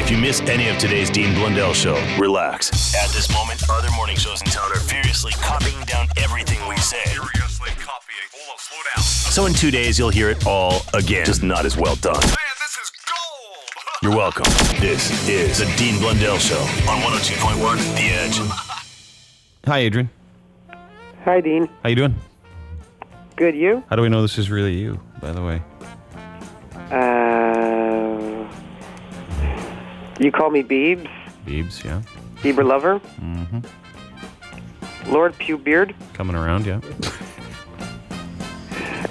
If you miss any of today's Dean Blundell show, relax. At this moment, other morning shows in town are furiously copying down everything we say. Furiously copying. Hold on, slow down. So in 2 days, you'll hear it all again, just not as well done. Man, this is gold! You're welcome. This is the Dean Blundell Show on 102.1 The Edge. Hi, Adrian. Hi, Dean. How you doing? Good, you? How do we know this is really you, by the way? You call me Beebs? Beebs, yeah. Bieber lover? Mm-hmm. Lord Pewbeard? Coming around, yeah.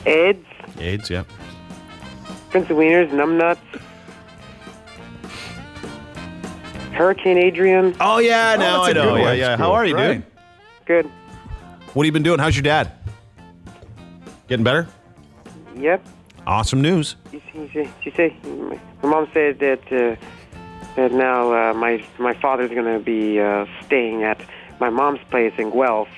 AIDS? AIDS, yeah. Prince of Wieners? Numbnuts? Hurricane Adrian? Oh, yeah, now I that's a know. good Yeah, one. yeah. How are you, Right. dude? Good. What have you been doing? How's your dad? Getting better? Yep. Awesome news. She said, my mom said that now my father's going to be staying at my mom's place in Guelph,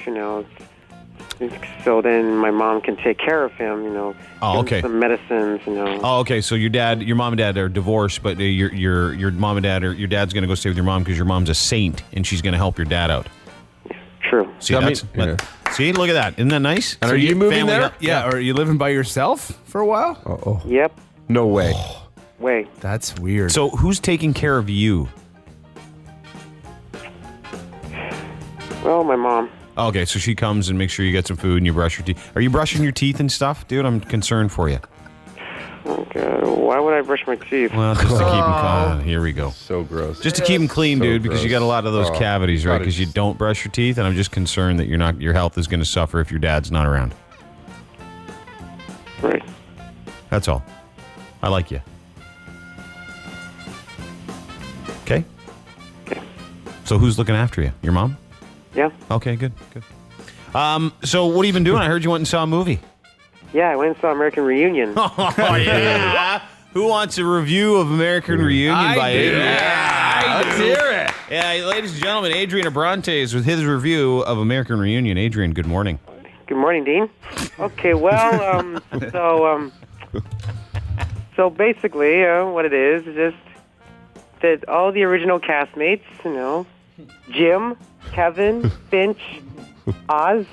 so then my mom can take care of him, Oh, give him okay. some medicines, Oh, okay. So your mom and dad are divorced, but your mom and dad your dad's going to go stay with your mom because your mom's a saint and she's going to help your dad out. True. See, see, look at that. Isn't that nice? And So are you moving family there? up- Yeah. Or are you living by yourself for a while? Oh, Yep. no way. Wait. That's weird. So who's taking care of you? Well, my mom. Okay, so she comes and makes sure you get some food and you brush your teeth. Are you brushing your teeth and stuff? Dude, I'm concerned for you. Okay. Why would I brush my teeth? Well, just to keep them clean. Here we go. So gross. Just to keep them clean, So dude, because you gross. got a lot of those Oh, cavities, right? God, Because you it's- don't brush your teeth, and I'm just concerned that your health is going to suffer if your dad's not around. Right. That's all. I like you. Okay? Okay. So who's looking after you? Your mom? Yeah. Okay, good. So what have you been doing? I heard you went and saw a movie. Yeah, I went and saw American Reunion. Oh, yeah. Who wants a review of American Reunion by Adrian? Let's hear it. Yeah, ladies and gentlemen, Adrian Abrantes with his review of American Reunion. Adrian, good morning. Good morning, Dean. Okay, well, so basically, what it is just that all the original castmates, Jim, Kevin, Finch, Oz,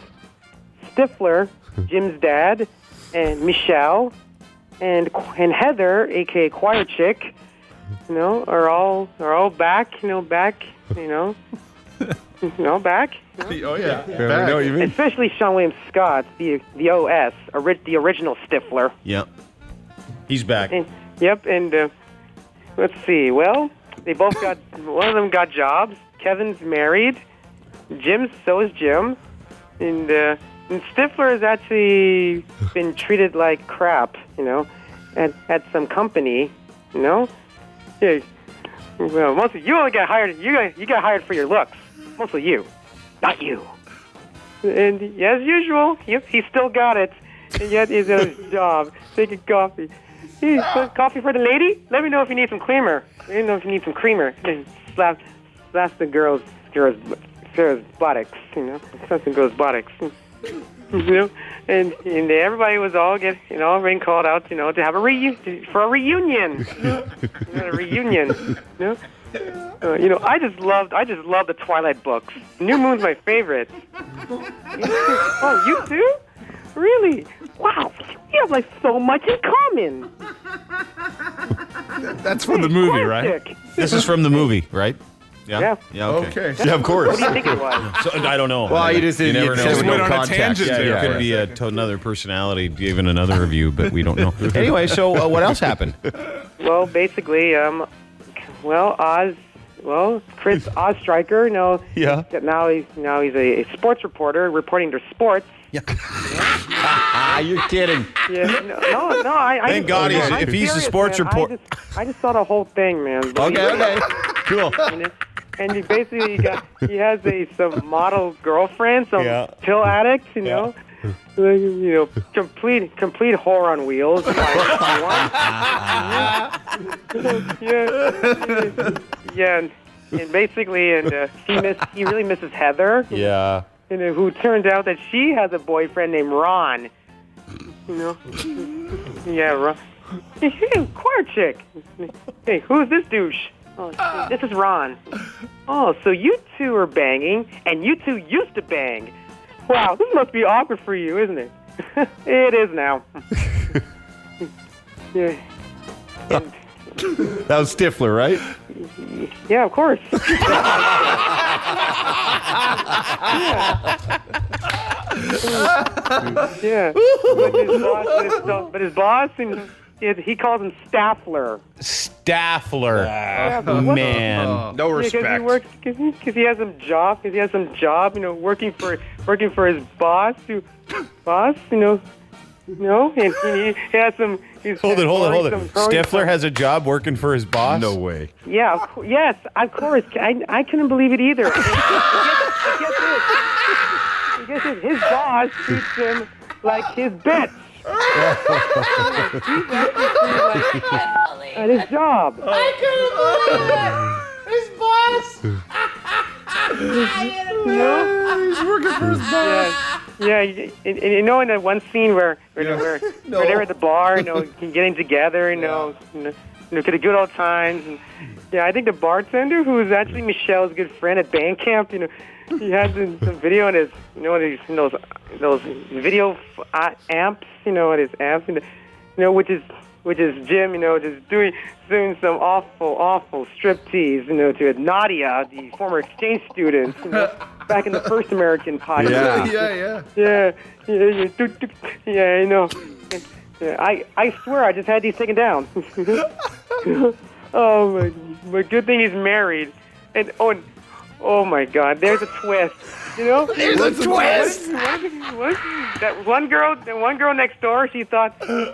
Stifler, Jim's dad, and Michelle, and Heather, aka Choir Chick, are all back, back. Oh, yeah. I know what you mean. Especially Sean William Scott, the OS, the original Stifler. Yep. He's back. And, yep, and let's see. Well, they both got, one of them got jobs. Kevin's married. So is Jim. And Stifler has actually been treated like crap, at some company, Yeah. Well, mostly you only got hired. You got hired for your looks. Mostly you, not you. And as usual, yep, he still got it. And yet he's at his job taking coffee. Hey, coffee for the lady? Let me know if you need some creamer. Let me know if you need some creamer. And slap the girl's buttocks. Slap the girl's buttocks. And everybody was all being called out, to have a reunion. A reunion. I just love the Twilight books. New Moon's my favorite. Oh, you too? Really? Wow, we have so much in common. That's from the movie, right? This is from the movie, right? Yeah. Yeah, okay. Yeah, of course. What do you think it was? So, I don't know. Well, you just you never know. just with went no on a context. tangent Yeah, there. it could be another personality giving another review, but we don't know. Anyway, so what else happened? Well, basically, Chris Ozstriker, Yeah. now he's a sports reporter reporting to sports. You're kidding. Yeah, no. Thank God if he's a sports report. I just saw the whole thing, man. Okay. Cool. And he basically he has some model girlfriend, some pill addict, complete whore on wheels. Yeah, and basically, he really misses Heather. Yeah. And who turned out that she has a boyfriend named Ron. Yeah, Ron. Hey, choir chick. Hey, who's this douche? Oh, this is Ron. Oh, so you two are banging, and you two used to bang. Wow, this must be awkward for you, isn't it? It is now. Yeah. And, That was Stifler, right? yeah, of course. Yeah. But his boss, he calls him Staffler. Staffler. Man. No respect. Because he has some job. Working for his boss. And he has some. Hold it. Stifler has a job working for his boss? No way. Yeah. Yes. Of course. I couldn't believe it either. Get this. His boss treats him like his bitch. He's actually at his job. I couldn't believe it. His boss. He's working for his boss. Yeah, and in that one scene where they're at the bar, getting together, to the good old times. And, I think the bartender, who is actually Michelle's good friend at band camp, he has some video in his, those video amps, at his amps, which is Jim, just doing some awful striptease, to Nadia, the former exchange student, back in the first American podcast. Yeah, I know. Yeah, I swear I just had these taken down. Oh, but good thing he's married. And oh my God, there's a twist. There's a twist. What? That one girl next door, she thought, who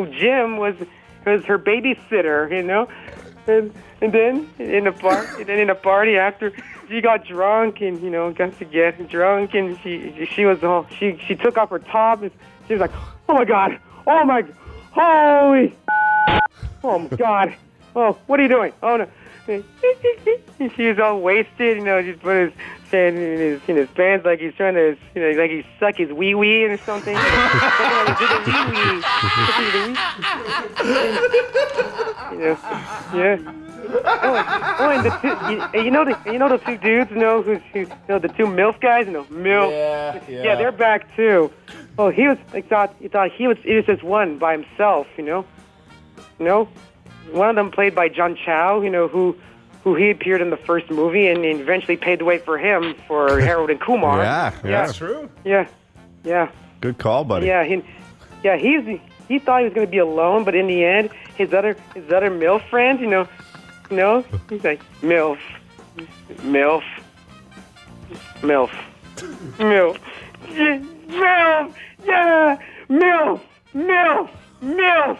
Jim was her babysitter, and then in the party after she got drunk and got to get drunk and she took off her top and she was like, oh my God, holy, oh my God, oh, what are you doing? Oh no. She was all wasted, just put his hand in his pants like he's trying to, like he suck his wee wee or something. Yeah. Oh, and the two dudes, the two MILF guys, MILF. Yeah, they're back too. Oh, he thought it was just one by himself, One of them played by John Chow, who he appeared in the first movie and eventually paved the way for him for Harold and Kumar. Yeah, that's true. Yeah. Good call, buddy. Yeah, he thought he was going to be alone, but in the end, his other MILF friends, he's like MILF, yeah, MILF.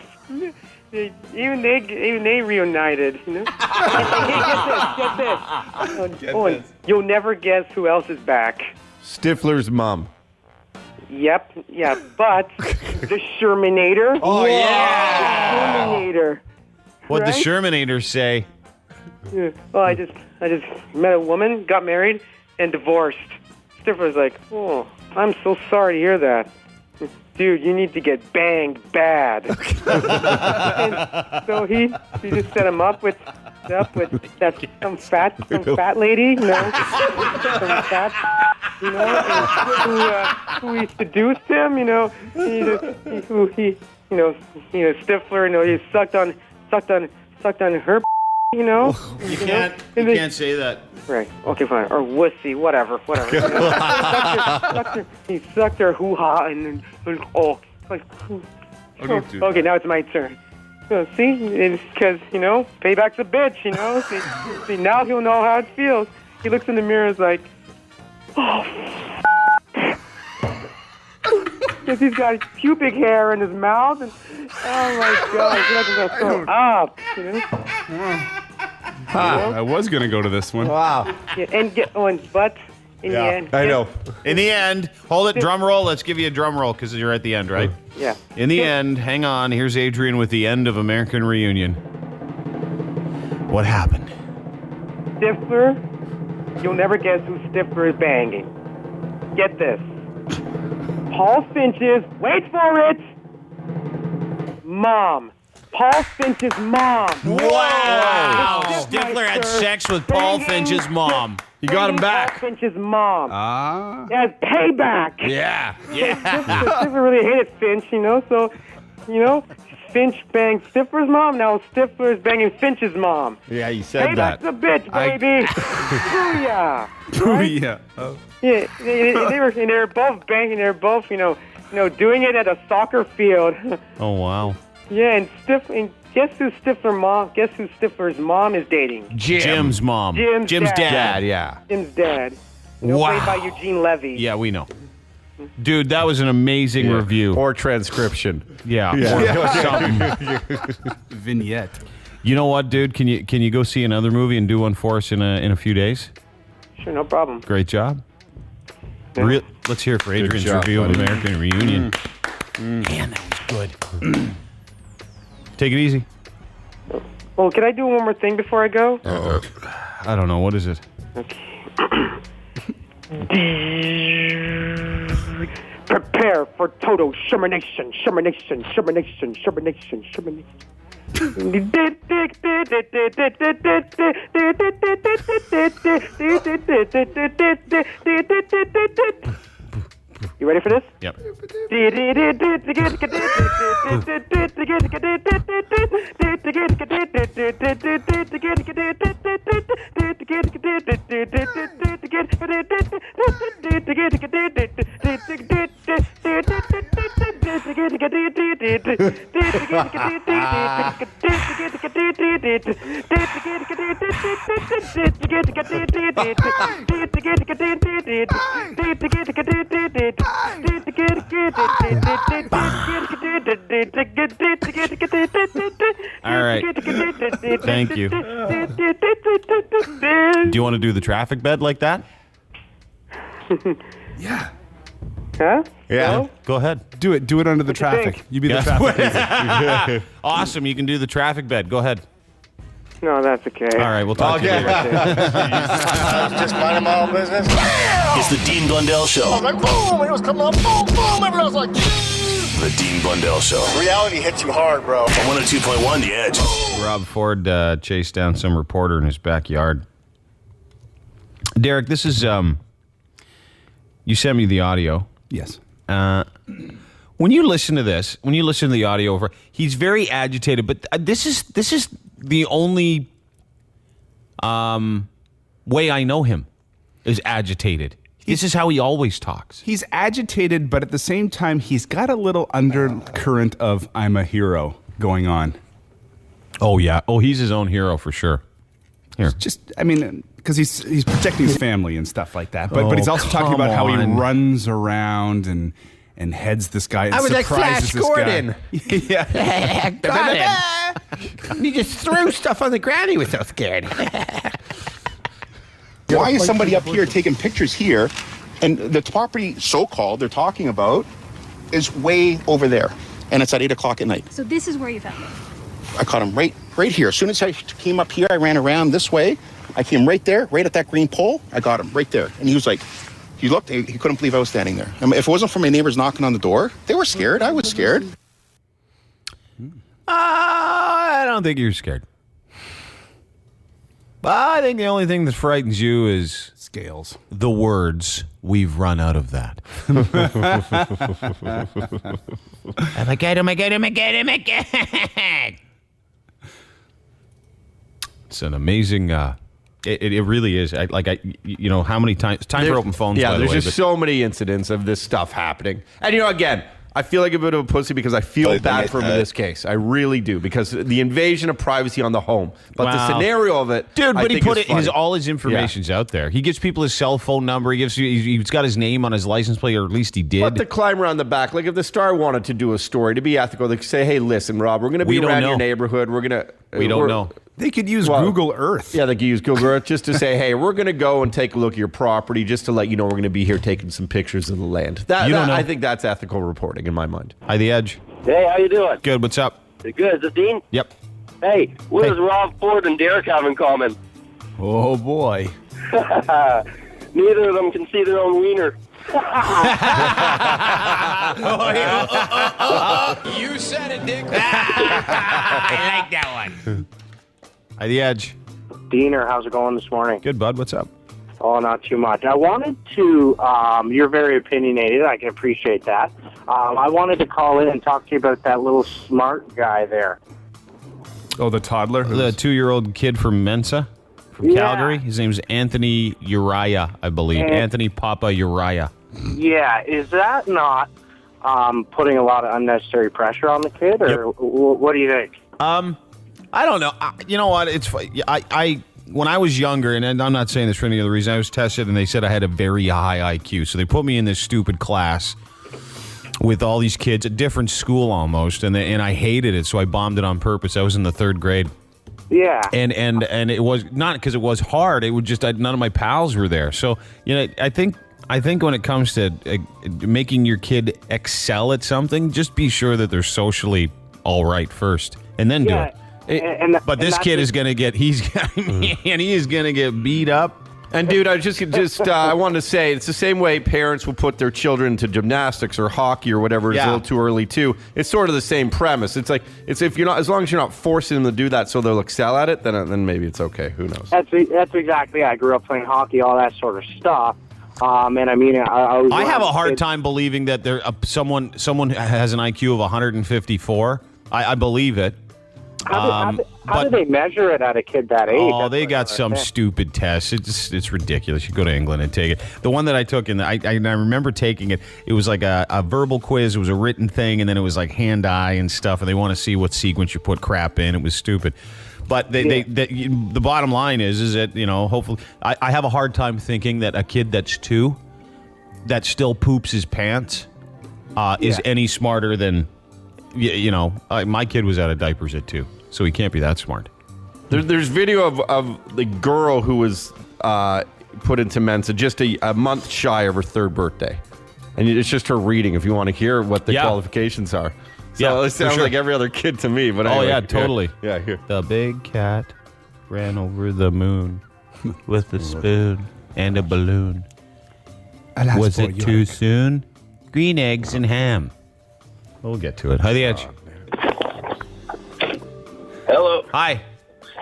Even they reunited, And get this. You'll never guess who else is back. Stifler's mom. Yep, yeah, but the Shermanator. Oh, yeah. The Shermanator. What'd right? the Shermanator say? Yeah. Well, I just met a woman, got married, and divorced. Stifler's like, oh, I'm so sorry to hear that. Dude, you need to get banged bad. And so he just set him up with some fat lady, some fat, who he seduced him, Stifler, he sucked on her, You can't say that. Right. Okay, fine. Or wussy, whatever. He sucked her hoo-ha and okay, now it's my turn. See, it's because, payback's a bitch, See, now he'll know how it feels. He looks in the mirror and is like, oh, because he's got pubic hair in his mouth, and oh my God, he's not going to throw up, I was going to go to this one. Wow. Yeah, but in the end. I know. In the end, hold it, drum roll. Let's give you a drum roll because you're at the end, right? Yeah. In the end, hang on. Here's Adrian with the end of American Reunion. What happened? Stifler, you'll never guess who Stifler is banging. Get this. Paul Finch's, wait for it, mom. Paul Finch's mom. Wow! Yes, Stifler had sir. sex with Paul Banging- Finch's mom. You got him Paul back. Finch's mom. Ah. As payback. Yeah. Stifler really hated Finch, so, Finch banged Stifler's mom. Now Stifler's banging Finch's mom. Yeah, you said Payback's that. a bitch, baby. Booyah. Oh, yeah. Oh. Yeah, they were both banging. They were both, doing it at a soccer field. Oh, wow. Yeah, and guess who Stifler's mom is dating? Jim's mom. Jim's dad. Dad, yeah. Jim's dad. Wow. Played by Eugene Levy. Yeah, we know. Dude, that was an amazing review. Or transcription. Yeah. Something. Vignette. You know what, dude? Can you go see another movie and do one for us in a few days? Sure, no problem. Great job. Yeah. Let's hear it for Adrian's job, review of buddy. American Reunion. Man, that was good. Take it easy. Well, can I do one more thing before I go? I don't know. What is it? Prepare for total shermination. You ready for this? Yep. All right. Thank you. Do you want to do the traffic bed like that? Yeah. Huh? Yeah. No? Go ahead. Do it under the traffic. think? You be the traffic. police. Awesome. You can do the traffic bed. Go ahead. No, that's okay. All right. We'll talk to you later. Just minding my own business. It's the Dean Blundell Show. I was like, boom, it was coming up, boom, boom. Everyone was like, The Dean Blundell Show. reality hits you hard, bro. On 102.1 The Edge. Rob Ford chased down some reporter in his backyard. Derek, this is you sent me the audio. Yes. When you listen to this, when you listen to the audio over, he's very agitated. But this is the only way I know him is agitated. This is how he always talks. He's agitated, but at the same time, he's got a little undercurrent of "I'm a hero" going on. Oh yeah. Oh, he's his own hero for sure. Here. Just, I mean, because he's protecting his family and stuff like that. But he's also talking about how he come on. runs around and heads this guy and I was like surprises Flash this Gordon. guy. Yeah. Got him. He just threw stuff on the ground. He was so scared. Why is somebody up here taking pictures here, and the property, so-called, they're talking about, is way over there, and it's at 8 o'clock at night. So this is where you found him? I caught him right here. As soon as I came up here, I ran around this way. I came right there, right at that green pole. I got him right there, and he was like, he looked, he couldn't believe I was standing there. I mean, if it wasn't for my neighbors knocking on the door, they were scared. I was scared. I don't think you're scared. I think the only thing that frightens you is Scales. the words, "We've run out of that." Oh my God, oh my God, oh my God, oh my God. It's an amazing, it really is. How many times, time for open phones, Yeah, by the there's way. just so many incidents of this stuff happening. And, again, I feel like a bit of a pussy because I feel bad for him in this case. I really do, because the invasion of privacy on the home. But the scenario of it, dude, I but he think put is it, his funny. all his information's out there. He gives people his cell phone number. He's got his name on his license plate, or at least he did. But the climb around the back, like if the Star wanted to do a story, to be ethical, they could say, hey, listen, Rob, we're going to be around your neighborhood. We're going to... We don't know. They could use Google Earth. Yeah, they could use Google Earth just to say, hey, we're going to go and take a look at your property just to let you know we're going to be here taking some pictures of the land. I think that's ethical reporting in my mind. Hi, The Edge. Hey, how you doing? Good, what's up? Good. Is this Dean? Yep. Hey, what does Rob Ford and Derek have in common? Oh, boy. Neither of them can see their own wiener. You said it, Dick. I like that one. Hi, The Edge. Diener, how's it going this morning? Good, bud. What's up? Oh, not too much. I wanted to, you're very opinionated. I can appreciate that. I wanted to call in and talk to you about that little smart guy there. Oh, the toddler? The 2-year-old kid from Mensa, from Calgary. His name's Anthony Uriah, I believe. Anthony Papa Uriah. Yeah, is that not putting a lot of unnecessary pressure on the kid, or what do you think? I don't know. You know what? It's I when I was younger, and I'm not saying this for any other reason, I was tested and they said I had a very high IQ. So they put me in this stupid class with all these kids, a different school almost, and I hated it, so I bombed it on purpose. I was in the 3rd grade. Yeah. And it was not because it was hard. It was just none of my pals were there. So, you know, I think when it comes to making your kid excel at something, just be sure that they're socially all right first, and then do it. But this kid is going to get, he is going to get beat up. And dude, I wanted to say it's the same way parents will put their children into gymnastics or hockey or whatever. It's a little too early too. It's sort of the same premise. It's like if you're not, as long as you're not forcing them to do that, so they'll excel at it, then maybe it's okay. Who knows? That's exactly. I grew up playing hockey, all that sort of stuff. And I mean, I have a hard time believing that there someone has an IQ of 154. I believe it. How do they measure it at a kid that age? Oh, they got some stupid test. It's ridiculous. You go to England and take it. The one that I took, I remember taking it. It was like a verbal quiz. It was a written thing, and then it was like hand-eye and stuff, and they want to see what sequence you put crap in. It was stupid. But the bottom line is that, you know, hopefully, I have a hard time thinking that a kid that's 2 that still poops his pants is any smarter than, you know, my kid was out of diapers at 2. So he can't be that smart. There's video of the girl who was put into Mensa just a month shy of her 3rd birthday. And it's just her reading if you want to hear what the qualifications are. So it sounds like every other kid to me. But anyway, totally. Yeah, here. The big cat ran over the moon with a spoon and a balloon. Was it too soon? Green eggs and ham. We'll get to it. Hi, The Edge. Hello. Hi.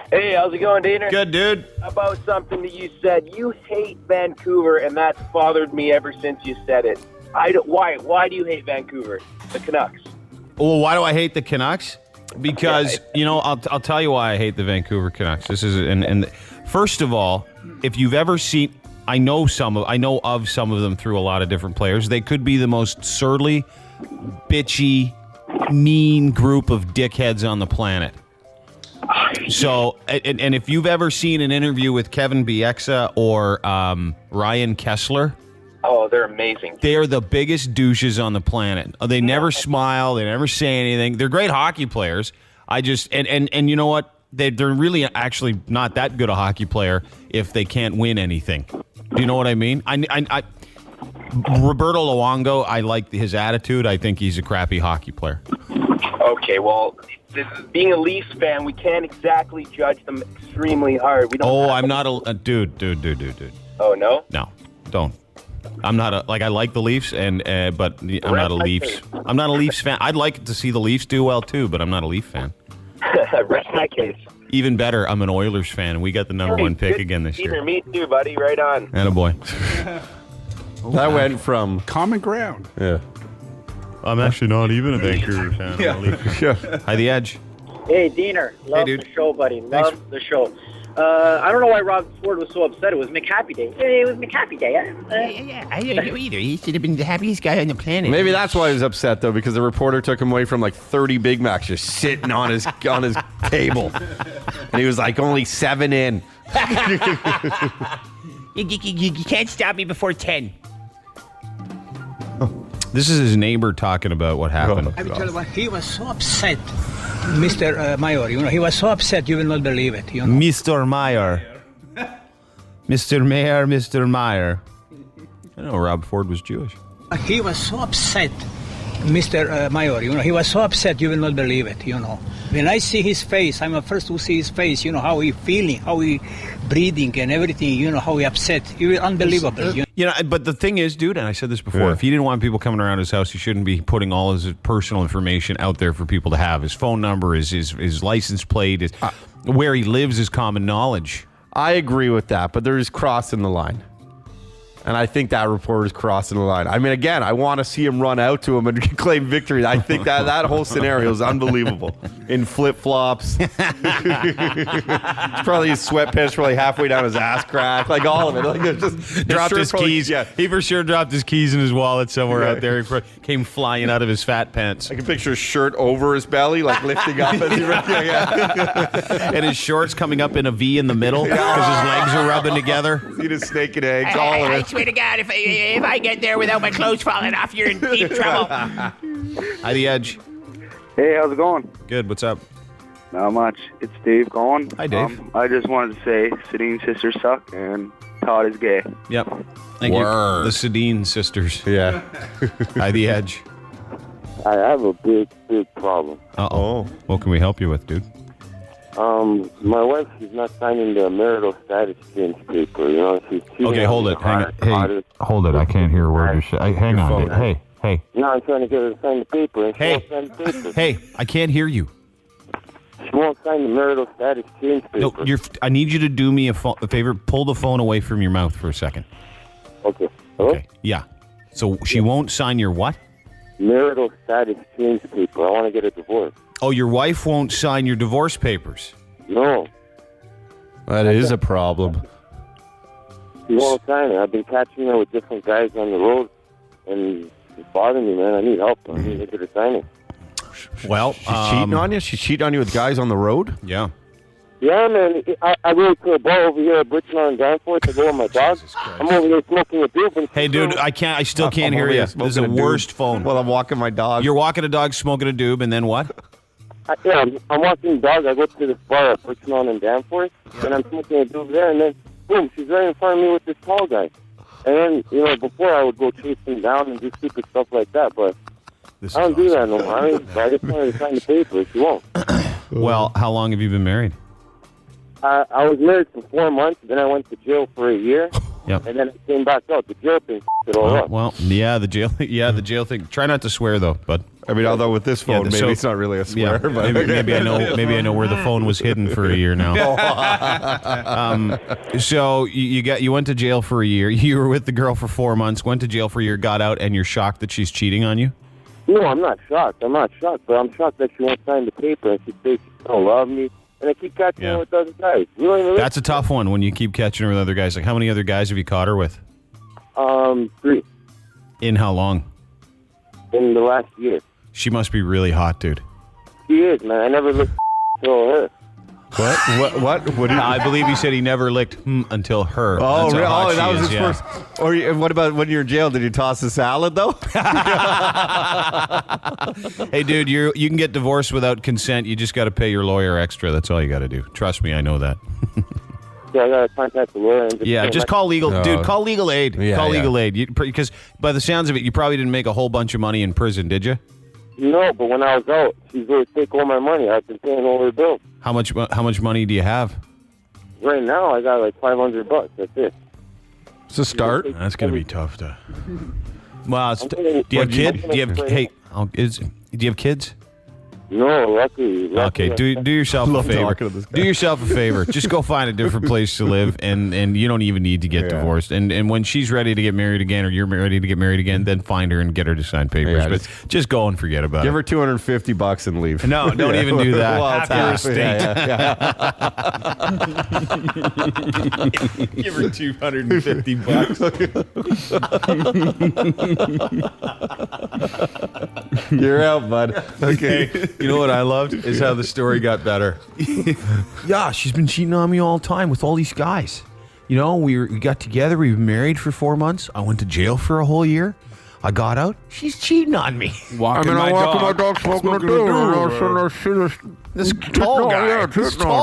Hey, how's it going, Diener? Good, dude. About something that you said. You hate Vancouver, and that's bothered me ever since you said it. Why do you hate Vancouver? The Canucks. Well, why do I hate the Canucks? Because, you know, I'll tell you why I hate the Vancouver Canucks. This is and first of all, if you've ever seen, I know of some of them through a lot of different players. They could be the most surly, bitchy, mean group of dickheads on the planet. So, and if you've ever seen an interview with Kevin Bieksa or Ryan Kessler, oh, they're amazing. They're the biggest douches on the planet. They never smile. They never say anything. They're great hockey players. And you know what? They're really actually not that good a hockey player if they can't win anything. Do you know what I mean? Roberto Luongo, I like his attitude. I think he's a crappy hockey player. Okay, well, being a Leafs fan, we can't exactly judge them extremely hard. We don't. I'm not a dude. Oh no? No, don't. I'm not I like the Leafs, but I'm not a Leafs. I'm not a Leafs fan. I'd like to see the Leafs do well too, but I'm not a Leaf fan. Rest my case. Even better, I'm an Oilers fan. We got the number 1 pick again this year. Me too, buddy. Right on. Attaboy. That went from common ground. Yeah. I'm actually not even a Vancouver fan. Yeah. Hi, The Edge. Hey, Diener. Love the show, buddy. Love the show. I don't know why Rob Ford was so upset. It was McHappy Day. It was McHappy Day. Yeah, I don't know either. He should have been the happiest guy on the planet. Maybe that's why he was upset, though, because the reporter took him away from like 30 Big Macs just sitting on his table. And he was like, only 7 in. You can't stop me before 10. This is his neighbor talking about what happened. I will tell you what, he was so upset, Mr. Mayor. You know, he was so upset you will not believe it. You know? Mr. Meyer. Mr. Mayor, Mr. Meyer. I know Rob Ford was Jewish. He was so upset Mr. Mayor, he was so upset, you will not believe it, When I see his face, I'm the first to see his face, how he feeling, how he breathing and everything, how he upset. It was unbelievable. But the thing is, dude, and I said this before, if he didn't want people coming around his house, he shouldn't be putting all his personal information out there for people to have. His phone number, his license plate, where he lives is common knowledge. I agree with that, but there is crossing the line. And I think that reporter is crossing the line. I mean, again, I want to see him run out to him and claim victory. I think that whole scenario is unbelievable. In flip-flops. It's probably his sweatpants probably halfway down his ass crack. Like all of it. Like just dropped his keys. Yeah. He for sure dropped his keys in his wallet somewhere out there. He came flying out of his fat pants. I can picture his shirt over his belly, like lifting up as he and his shorts coming up in a V in the middle because his legs are rubbing together. See the snake and eggs, all of it. I swear to God, if I get there without my clothes falling off, you're in deep trouble. Hi, The Edge. Hey, how's it going? Good. What's up? Not much. It's Dave calling. Hi, Dave. I just wanted to say Sedin's sisters suck and Todd is gay. Yep. Thank you. The Sedin sisters. Yeah. Hi, The Edge. I have a big problem. Uh-oh. What can we help you with, dude? My wife is not signing the marital status change paper. She's cheating. Okay, hold it. Hang on. Hey, hold it. I can't hear a word you're saying. Hang on. Hey. I'm trying to get her to sign the paper, and she won't sign the paper. Hey, I can't hear you. She won't sign the marital status change paper. No, I need you to do me a favor. Pull the phone away from your mouth for a second. Okay. Hello? Okay. Yeah. So she won't sign your what? Marital status change paper. I want to get a divorce. Oh, your wife won't sign your divorce papers? No. That is a problem. She won't sign it. I've been catching her with different guys on the road, and it's bothering me, man. I need help. I need her to sign it. Well, she's cheating on you? She's cheating on you with guys on the road? Yeah. Yeah, man. I really put a bar over here at Bridgeland and Danforth to go with my dog. I'm over there smoking a doob. Hey, dude, I still can't hear you. This is the worst phone. Well, I'm walking my dog. You're walking a dog, smoking a doob, and then what? I'm walking the dog. I go to this bar at Bridgeland and Danforth, and I'm smoking a doob there, and then, boom, she's right in front of me with this tall guy. And then, before I would go chase him down and do stupid stuff like that, but I don't do that no more. I just wanted to sign the paper. She won't. Well, how long have you been married? I was married for 4 months, then I went to jail for a year. Yep. And then I came back out. The jail thing it all up. Well, yeah, the jail thing. Try not to swear though, but I mean, although with this phone, maybe it's not really a swear. Yeah, but maybe I know where the phone was hidden for a year now. So you went to jail for a year. You were with the girl for 4 months. Went to jail for a year. Got out, and you're shocked that she's cheating on you. No, I'm not shocked. But I'm shocked that she won't sign the paper and she says she don't love me. And I keep catching her with other guys. That's a tough one when you keep catching her with other guys. Like, how many other guys have you caught her with? 3. In how long? In the last year. She must be really hot, dude. She is, man. I never looked until her. What? I believe he said he never licked until her. Oh, That's how hot that she was is, his yeah. first. Or what about when you're in jail? Did you toss a salad though? Hey, dude, you can get divorced without consent. You just got to pay your lawyer extra. That's all you got to do. Trust me, I know that. Yeah, I got to contact the lawyer. And just call legal. Dude, call legal aid. Yeah, call legal aid. Because by the sounds of it, you probably didn't make a whole bunch of money in prison, did you? No, but when I was out, she's going to take all my money. I've been paying all her bills. How much money do you have? Right now, I got like $500. That's it. It's a start. That's going to be tough to. Well, do you have kids? Do you have kids? No, lucky. Okay, do yourself a favor. Do yourself a favor. Just go find a different place to live, and you don't even need to get divorced. And when she's ready to get married again, or you're ready to get married again, then find her and get her to sign papers. Yeah, but just go and forget about it. Give her $250 and leave. No, don't even do that. Well, half your estate. Give her $250. You're out, bud. Okay. You know what I loved is how the story got better. Yeah, she's been cheating on me all the time with all these guys. You know, we got together. We were married for 4 months. I went to jail for a whole year. I got out. She's cheating on me. Walking my dog, smoking a doobie. This tall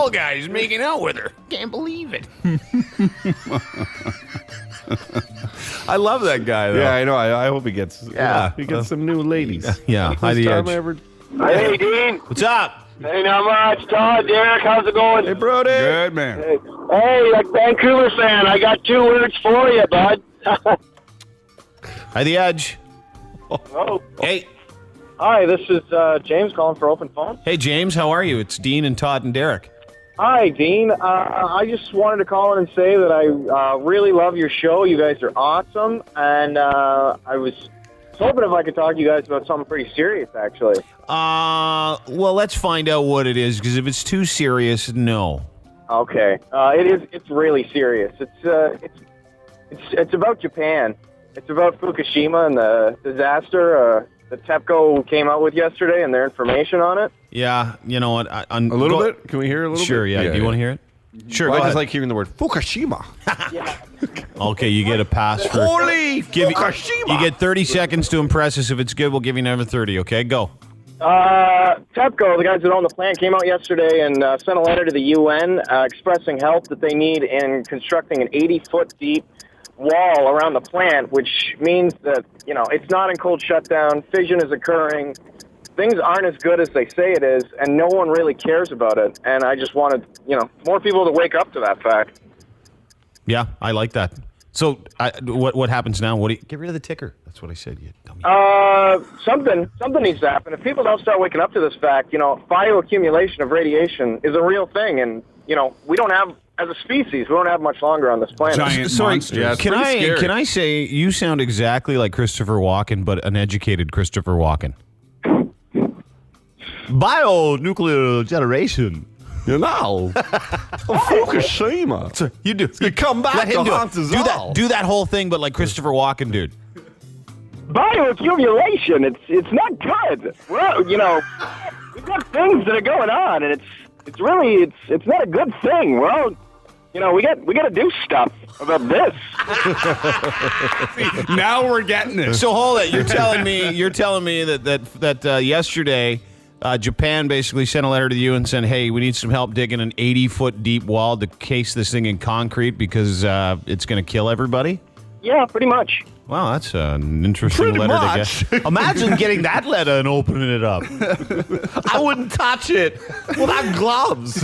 guy is making out with her. Can't believe it. I love that guy, though. Yeah, I know. I hope he gets some new ladies. Yeah, hi, the Edge. Hey, Dean. What's up? Hey, not much. Todd, Derek, how's it going? Hey, Brody. Good, man. Hey, like Vancouver fan, I got 2 words for you, bud. Hi, the Edge. Oh. Hey. Hi, this is James calling for Open Phone. Hey, James, how are you? It's Dean and Todd and Derek. Hi, Dean. I just wanted to call in and say that I really love your show. You guys are awesome, and I was hoping if I could talk to you guys about something pretty serious, actually. Well, let's find out what it is, because if it's too serious, no. Okay. It's really serious. It's about Japan. It's about Fukushima and the disaster that TEPCO came out with yesterday and their information on it. Yeah, you know what? A little bit? Can we hear a little bit? Sure, yeah. Do you want to hear it? Sure, well, go I just ahead. like hearing the word Fukushima. Okay, you get a pass for... Holy Fukushima! You get 30 seconds to impress us. If it's good, we'll give you another 30, okay? Go. TEPCO, the guys that own the plant, came out yesterday and sent a letter to the UN expressing help that they need in constructing an 80-foot deep wall around the plant, which means that, you know, it's not in cold shutdown, fission is occurring, things aren't as good as they say it is, and no one really cares about it. And I just wanted, you know, more people to wake up to that fact. Yeah, I like that. So, what happens now? Get rid of the ticker. That's what I said. You dummy. Something needs to happen. If people don't start waking up to this fact, you know, bioaccumulation of radiation is a real thing, and, you know, we don't have, as a species, we don't have much longer on this planet. Sorry, can I say you sound exactly like Christopher Walken, but an educated Christopher Walken? Bionuclear generation. You know, Fukushima. You do. You come back to haunt us all. Do that whole thing, but like Christopher Walken, dude. Bioaccumulation, it's not good. Well, you know, we've got things that are going on, and it's really not a good thing. Well, you know, we got to do stuff about this. Now we're getting it. So hold it. You're telling me that yesterday Japan basically sent a letter to you and said, "Hey, we need some help digging an 80-foot deep wall to case this thing in concrete because it's going to kill everybody." Yeah, pretty much. Wow, that's an interesting letter to get. Imagine getting that letter and opening it up. I wouldn't touch it without gloves.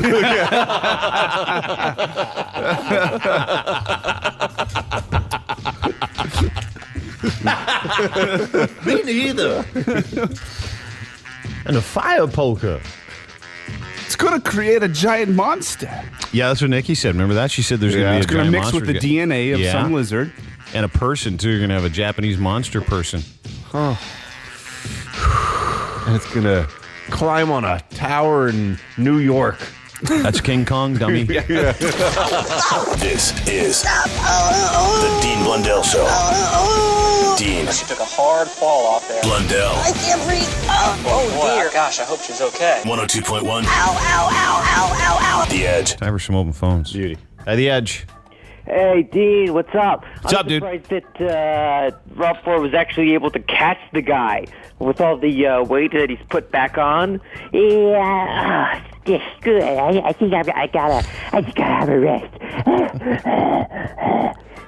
Me neither. And a fire poker. It's going to create a giant monster. Yeah, that's what Nikki said. Remember that? She said there's going to be a it's giant mix monster. with the DNA of some lizard. And a person, too. You're going to have a Japanese monster person. Oh. And it's going to climb on a tower in New York. That's King Kong, dummy. This is the Dean Blundell Show. Dean. She took a hard fall off there. Blundell. I can't breathe. Oh dear. Gosh, I hope she's okay. 102.1. Ow, ow, ow, ow, ow, ow. The Edge. Time for some open phones. Beauty. Hi, The Edge. Hey, Dean, what's up? What's up, dude? I'm surprised that Rob Ford was actually able to catch the guy with all the weight that he's put back on. Yeah, it's good. I think I just gotta have a rest.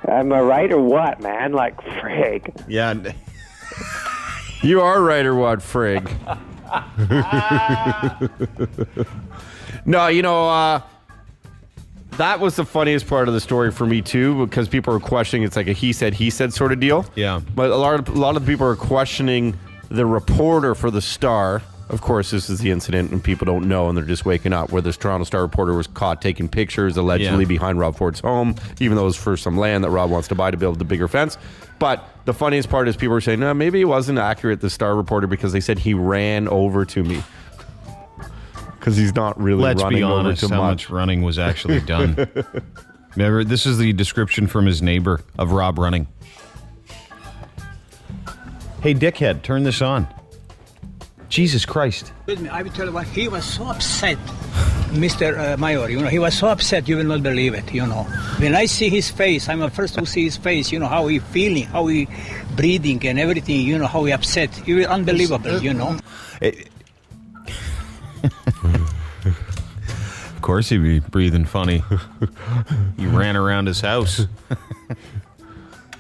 Am I right or what, man? Like, frig. Yeah. You are right or what, frig? No, you know, that was the funniest part of the story for me, too, because people are questioning, it's like a he said sort of deal. Yeah. But a lot of people are questioning the reporter for the Star. Of course, this is the incident, and people don't know, and they're just waking up, where this Toronto Star reporter was caught taking pictures, allegedly behind Rob Ford's home, even though it was for some land that Rob wants to buy to build the bigger fence. But the funniest part is people are saying, no, maybe it wasn't accurate, the Star reporter, because they said he ran over to me. Because he's not really Let's running be honest, over too how much. much running was actually done. Remember, this is the description from his neighbor of Rob running. Hey, dickhead, turn this on. Jesus Christ. I will tell you what, he was so upset, Mr. Mayor, you know, he was so upset, you will not believe it, you know. When I see his face, I'm the first to see his face, you know, how he feeling, how he breathing and everything, you know, how he upset. It was unbelievable, you know. Of course he'd be breathing funny. He ran around his house.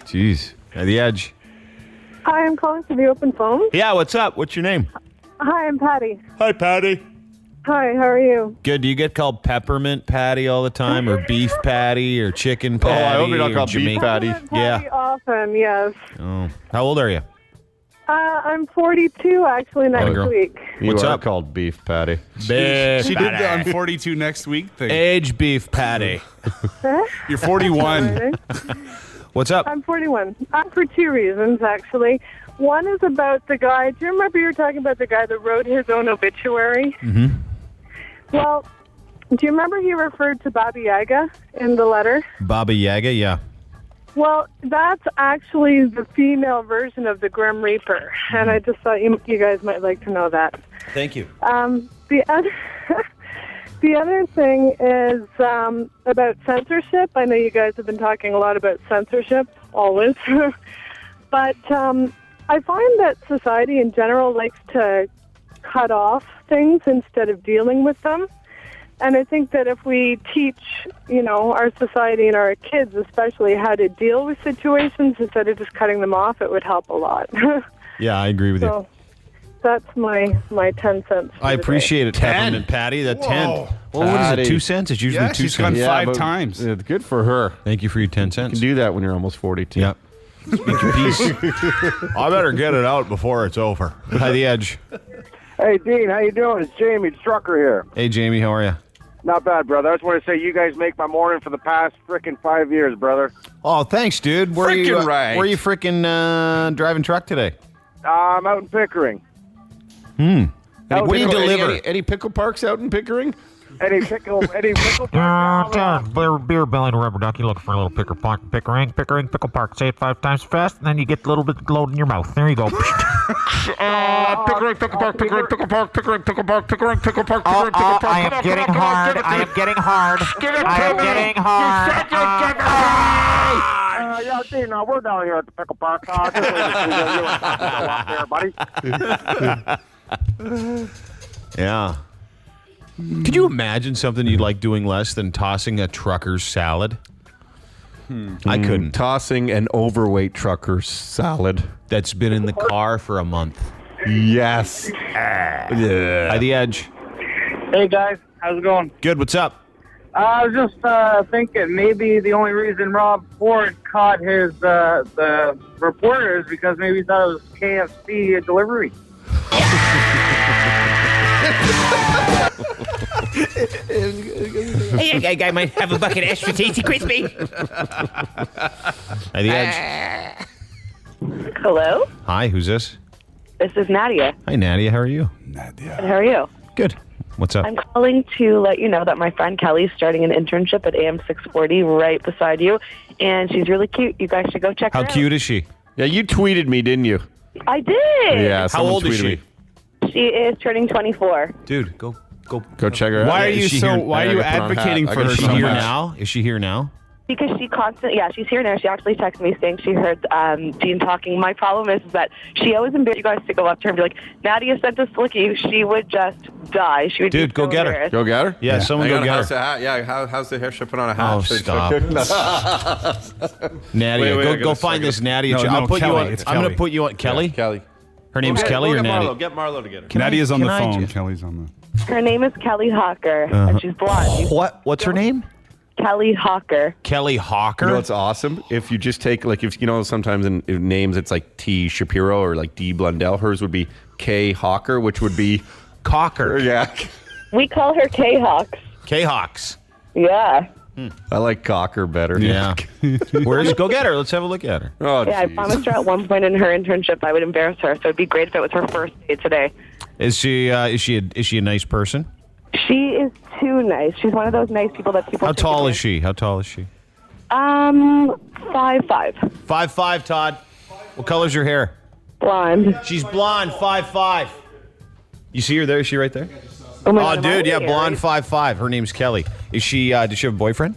Jeez. At the Edge. Hi, I'm calling for the open phone. Yeah, what's up? What's your name? Hi, I'm Patty. Hi, Patty. Hi, how are you? Good. Do you get called peppermint patty all the time, or beef patty, or chicken patty? I hope you're not or called beef Jamaican- patty. Patty often, yes. Oh. How old are you? I'm 42 actually next girl. week. What's You are up? called beef patty. Beef She did patty. the I'm 42 next week thing. Age beef patty. You're 41. What's up? I'm 41. For two reasons, actually. One is about the guy. Do you remember you were talking about the guy that wrote his own obituary? Mm-hmm. Well, do you remember he referred to Baba Yaga in the letter? Baba Yaga, yeah. Well, that's actually the female version of the Grim Reaper, and I just thought you guys might like to know that. Thank you. The other, the other thing is about censorship. I know you guys have been talking a lot about censorship, always. But I find that society in general likes to cut off things instead of dealing with them. And I think that if we teach, our society and our kids especially how to deal with situations instead of just cutting them off, it would help a lot. Yeah, I agree with you. So that's my 10 cents. I appreciate it, Peppermint Patty. That 10. Well, what is Patty. it, 2 cents? It's usually Yeah, 2 she's cents. gone 5 but times. It's good for her. Thank you for your 10 cents. You can do that when you're almost 42. Yep. Speak your piece. I better get it out before it's over. Hi, the Edge. Hey, Dean, how you doing? It's Jamie Strucker here. Hey, Jamie, how are you? Not bad, brother. I just want to say you guys make my morning for the past frickin' 5 years, brother. Oh, thanks, dude. Where Frickin' are you, right. Where are you frickin' driving truck today? I'm out in Pickering. What do you deliver? Any pickle parks out in Pickering? Any pickle Beer belly to rubber ducky looking for a little Pickering pickle park. Say it 5 times fast, and then you get a little bit load in your mouth. There you go. Pickering pickle park, Pickering pickle park, Pickering pickle park, Pickering pickle park, Pickering pickle park. I am getting hard. I am getting hard. I am getting hard. Yeah, Dean, we're down here at the pickle park. Just waiting to see you out there, buddy. Yeah. Could you imagine something you'd like doing less than tossing a trucker's salad? I couldn't. Tossing an overweight trucker's salad. That's been in the car for a month. Yes. Hi, the Edge. Hey, guys. How's it going? Good. What's up? I was just thinking maybe the only reason Rob Ford caught his the reporter is because maybe he thought it was KFC delivery. Hey, I might have a bucket of extra tasty crispy. Hi, the Edge. Hello, Hi, who's this? this is Nadia. Hi, Nadia. How are you? And how are you? Good. What's up? I'm calling to let you know that my friend Kelly's starting an internship at AM 640 right beside you, and she's really cute. You guys should go check her How out. cute is she? Yeah, you tweeted me, didn't you? I did. Yeah. How someone old is tweeted she? me. She is turning 24. Dude, go. Go check her out. Why are Is you she so? here- Why are you advocating for her Is she so here much? now? Is she here now? Because she she's here now. She actually texted me saying she heard Dean talking. My problem is that she always embarrassed you guys to go up to her and be like, Nadia sent us to look at you. She would just die. She would Dude, be go so get her. embarrassed. Go get her? Yeah, someone Hang go on, get how's her. the hat? Yeah, how's the hair? Should I put on a hat? Oh, stop. Nadia, Wait, I go gotta find this Nadia. No, I'll no, put Kelly. you on. It's I'm going to Kelly. put you on. Kelly? Kelly. Her name's Kelly or Nadia? Get Marlo to get her. Nadia's on the can I phone. just- Kelly's on the. Her name is Kelly Hawker, and she's blonde. What? What's her name? Kelly Hawker. Kelly Hawker? You know what's awesome? If you just take, like, if you know, sometimes in names it's like T. Shapiro or like D. Blundell. Hers would be K. Hawker, which would be Cocker. Yeah. We call her K-Hawks. K-Hawks. Yeah. I like Cocker better. Yeah. Where's? Go get her. Let's have a look at her. Oh, Yeah, I geez. promised her at one point in her internship I would embarrass her, so it'd be great if it was her first day today. Is she a nice person? She is too nice. She's one of those nice people that people. How take tall is advantage- she? How tall is she? 5'5". 5'5", Todd. What color's your hair? Blonde. She's blonde, 5'5". You see her there? Is she right there? Oh, my Oh, God, am I dude, yeah, here? blonde, 5'5". Her name's Kelly. Is she? Does she have a boyfriend?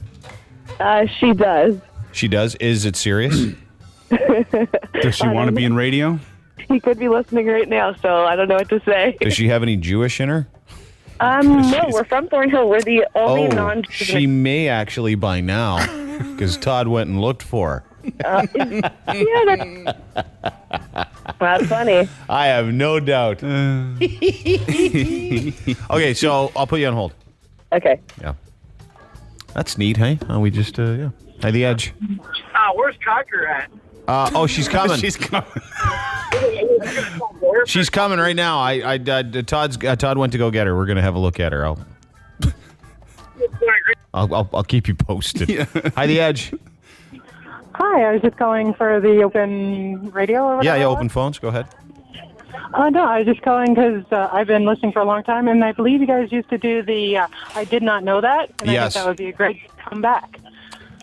She does. She does. Is it serious? Does she want to be in radio? He could be listening right now, so I don't know what to say. Does she have any Jewish in her? No, we're from Thornhill. We're the only Oh, non. she may actually by now, because Todd went and looked for her. That's funny. I have no doubt. Okay, so I'll put you on hold. Okay. Yeah. That's neat, hey? We just, yeah. Hi, the Edge. Where's Cocker at? Oh, she's coming. She's coming. She's coming right now. Todd went to go get her. We're gonna have a look at her. I'll keep you posted. Yeah. Hi, the Edge. Hi, I was just calling for the open radio or whatever. Yeah, open phones. Go ahead. No, I was just calling because I've been listening for a long time, and I believe you guys used to do the I did not know that, and I Yes. think that would be a great comeback.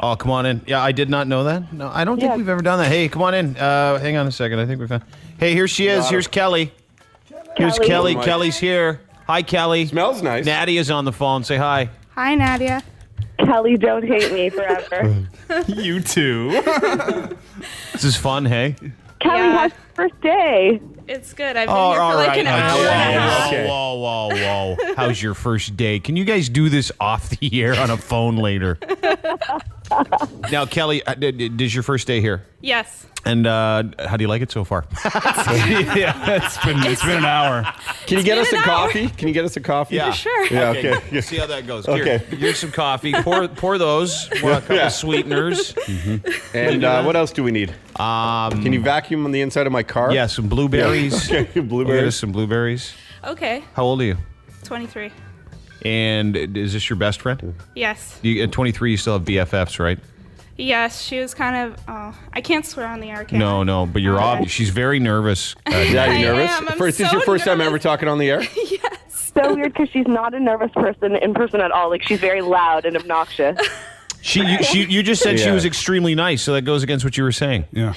Oh, come on in. Yeah, I did not know that. No, I don't think we've ever done that. Hey, come on in. Hang on a second. I think we're fine. Hey, here she is. Here's Kelly. Here's Kelly. Kelly's here. Hi, Kelly. Smells nice. Nadia's on the phone. Say hi. Hi, Nadia. Kelly, don't hate me forever. You too. This is fun, hey? Kelly has first day. It's good. I've been here for like an hour and a half. Whoa. How's your first day? Can you guys do this off the air on a phone later? Now, Kelly, is your first day here? Yes. And how do you like it so far? Yeah, it's been an hour. Can you get us a coffee? Can you get us a coffee? Yeah. Sure. Yeah, Okay. okay. See how that goes. Okay. Here's some coffee. Pour those. Pour a couple sweeteners. And what else do we need? Can you vacuum on the inside of my car? Yeah, some blueberries. Yeah. Okay, blueberries. Get us some blueberries. Okay. How old are you? 23. And is this your best friend? Yes. At 23, you still have BFFs, right? Yes, she was kind of. I can't swear on the air. Can I? No, but you're obvious. She's very nervous. Yeah, you nervous? I'm Is this your first time ever talking on the air? Yes. So weird because she's not a nervous person in person at all. Like, she's very loud and obnoxious. You just said she was extremely nice, so that goes against what you were saying. Yeah.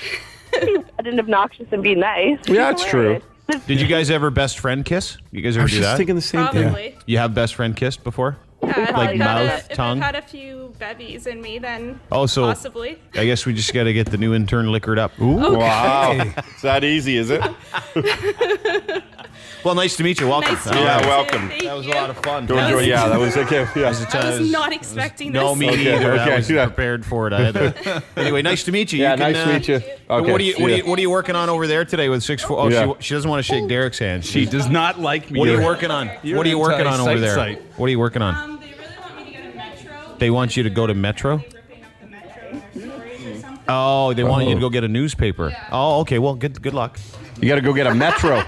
Be loud and obnoxious and be nice. Yeah, that's true. Did you guys ever best friend kiss? You guys ever do that? I was just thinking the same thing. Probably. You have best friend kissed before? Yeah, Like mouth, if tongue? I've had a few bevies in me, then So possibly. I guess we just got to get the new intern liquored up. Ooh. Okay. Wow. It's that easy, is it? Well, nice to meet you. Welcome. Nice to meet Yeah, you. welcome. Thank That was a you. lot of fun. Yeah, that was okay. Yeah. I was not expecting this. No, me Okay, neither. okay, I was yeah. prepared for it. Anyway, nice to meet you. Yeah, You can, nice to meet you. Okay, What are you working on over there today with 6'4"? Oh, Yeah. she doesn't want to shake Derek's hand. She does not like me. What are you working on? You're What are you an working on over there? anti-site. What are you working on? They really want me to go to Metro. They want you to go to Metro? Ripping up the Metro stories or something. Oh, they want you to go get a newspaper. Oh, okay. Well, good luck. You got to go get a Metro.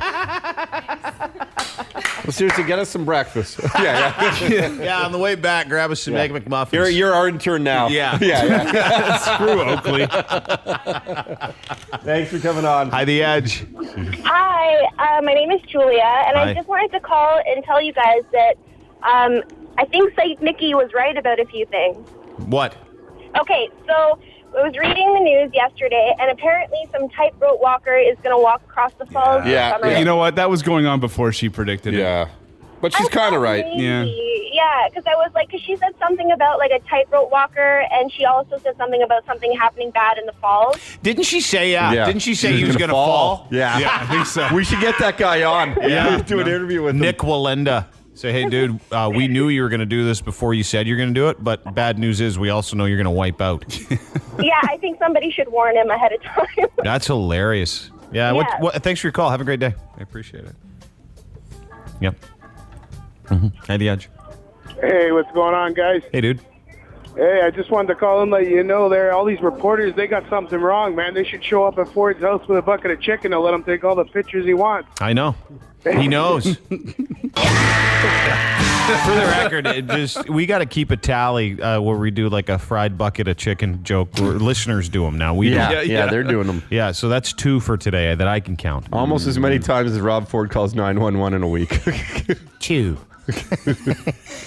Well, seriously, get us some breakfast. Yeah, on the way back, grab us some Egg McMuffins. You're our intern now. Yeah. Yeah. Screw Oakley. Thanks for coming on. Hi, The Edge. Hi, my name is Julia, and Hi. I just wanted to call and tell you guys that I think Saint Nicky was right about a few things. What? Okay, so I was reading the news yesterday, and apparently some tightrope walker is going to walk across the falls this summer. You know what? That was going on before she predicted it. Yeah. But she's kind of right. Yeah. Yeah, because I was like, because she said something about like a tightrope walker, and she also said something about something happening bad in the falls. Didn't she say, Didn't she say he was going to fall? Yeah. I think so. We should get that guy on. Yeah. Do an interview with Nick Walenda. Say, hey, dude, we knew you were going to do this before you said you're going to do it, but bad news is we also know you're going to wipe out. Yeah, I think somebody should warn him ahead of time. That's hilarious. Yeah. Yeah. Thanks for your call. Have a great day. I appreciate it. Yep. Mm-hmm. Hi, The Edge. Hey, what's going on, guys? Hey, dude. Hey, I just wanted to call and let you know there, all these reporters, they got something wrong, man. They should show up at Ford's house with a bucket of chicken and let him take all the pictures he wants. I know. He knows. For the record, we got to keep a tally where we do like a fried bucket of chicken joke. Listeners do them now. We don't. Yeah, they're doing them. Yeah, so that's 2 for today that I can count. Almost as many times as Rob Ford calls 911 in a week. 2.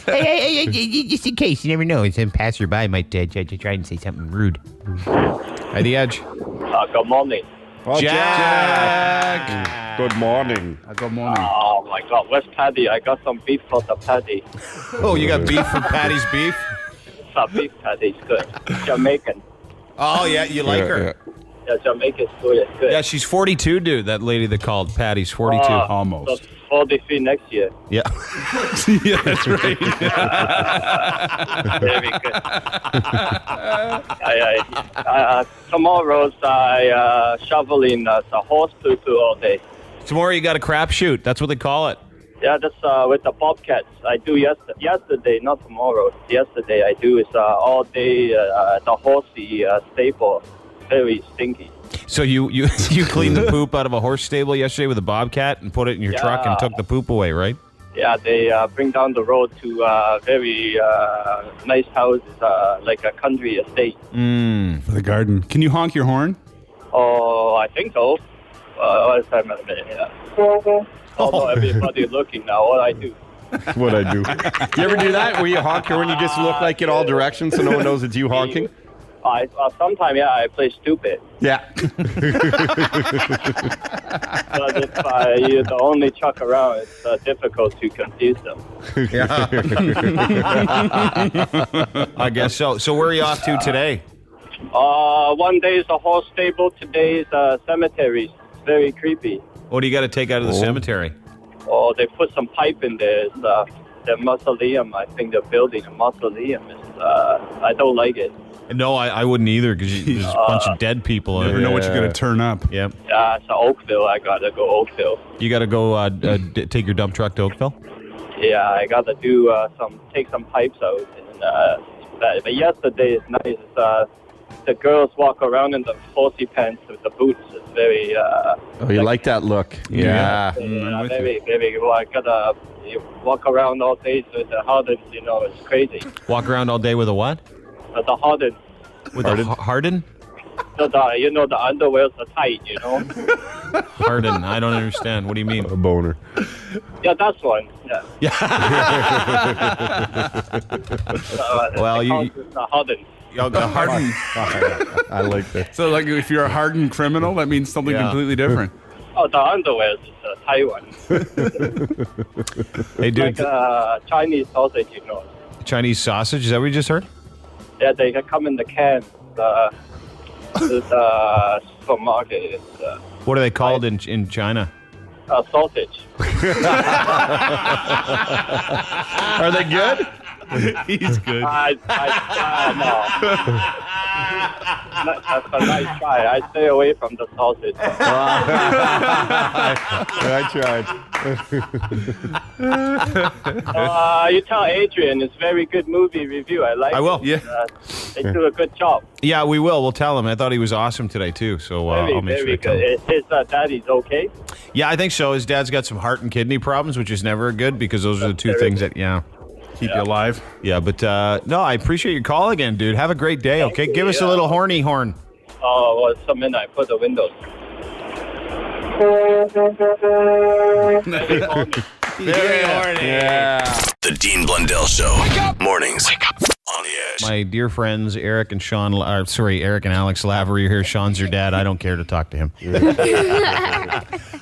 hey, just in case, you never know. Some passerby might try and say something rude. Hi, The Edge. Good morning. Oh, Jack. Good morning. Good morning. Oh my God, where's Patty? I got some beef for the Patty. Oh, you got beef from Patty's Beef? Some beef Patty's good. Jamaican. Oh, yeah, you like her? Yeah, Jamaica's good. It's good. Yeah, she's 42, dude. That lady that called, Patty's 42. So 43 next year. Yeah. Yeah, that's right. Very good. Tomorrow's I shoveling the horse poo-poo all day. Tomorrow you got a crap shoot. That's what they call it. Yeah, that's with the bobcats. I do yesterday, not tomorrow. Yesterday I do is all day the horsey stable, very stinky. So you cleaned the poop out of a horse stable yesterday with a bobcat and put it in your truck and took the poop away, right? Yeah, they bring down the road to very nice houses, like a country estate. For the garden. Can you honk your horn? Oh, I think so. What's time in a minute? Yeah. Although everybody's looking now, what I do. What I do. You ever do that where you honk your horn, you just look like in all directions so no one knows it's you honking? Sometimes, I play stupid. Yeah. But if you're the only truck around, it's difficult to confuse them. Yeah. I guess so. So where are you off to today? One day is a horse stable, today is a cemetery. It's very creepy. What do you got to take out of the cemetery? Oh, they put some pipe in there. It's, the mausoleum, I think they're building a mausoleum. I don't like it. No, I wouldn't either because there's a bunch of dead people. You never know what you're going to turn up. Yep. Yeah, it's Oakville. I got to go Oakville. You got to go take your dump truck to Oakville? Yeah, I got to do take some pipes out. And, but yesterday is nice. The girls walk around in the horsey pants with the boots. It's very... oh, you like that look. Yeah. Very, very... Well, I got to walk around all day with the hardens, it's crazy. Walk around all day with a what? The harden. With a harden? So the underwears are tight, Harden. I don't understand. What do you mean? A boner. Yeah, that's one. Yeah. Well, you... The harden. Harden. I like that. So, like, if you're a hardened criminal, that means something completely different. Oh, the underwear is a tight one. Hey, dude. Like Chinese sausage, Chinese sausage? Is that what you just heard? Yeah, they come in the can. The supermarket. What are they called in China? Sausage. Are they good? He's good. No. That's a nice try. I stay away from the sausage. I tried. You tell Adrian it's very good movie review. I like it. I will. Yeah. They do a good job. Yeah, we will. We'll tell him. I thought he was awesome today, too. So I'll make sure to tell him. His daddy's okay? Yeah, I think so. His dad's got some heart and kidney problems, which is never good because those are the two things that, keep you alive. Yeah, but no, I appreciate your call again, dude. Have a great day, okay? Give us a little horny horn. Oh, well, some midnight. Put the windows. Very horny. Yeah. The Dean Blundell Show. Wake up. Mornings. Wake up. On the Edge. My dear friends, Eric and Alex Lavery are here. Sean's your dad. I don't care to talk to him.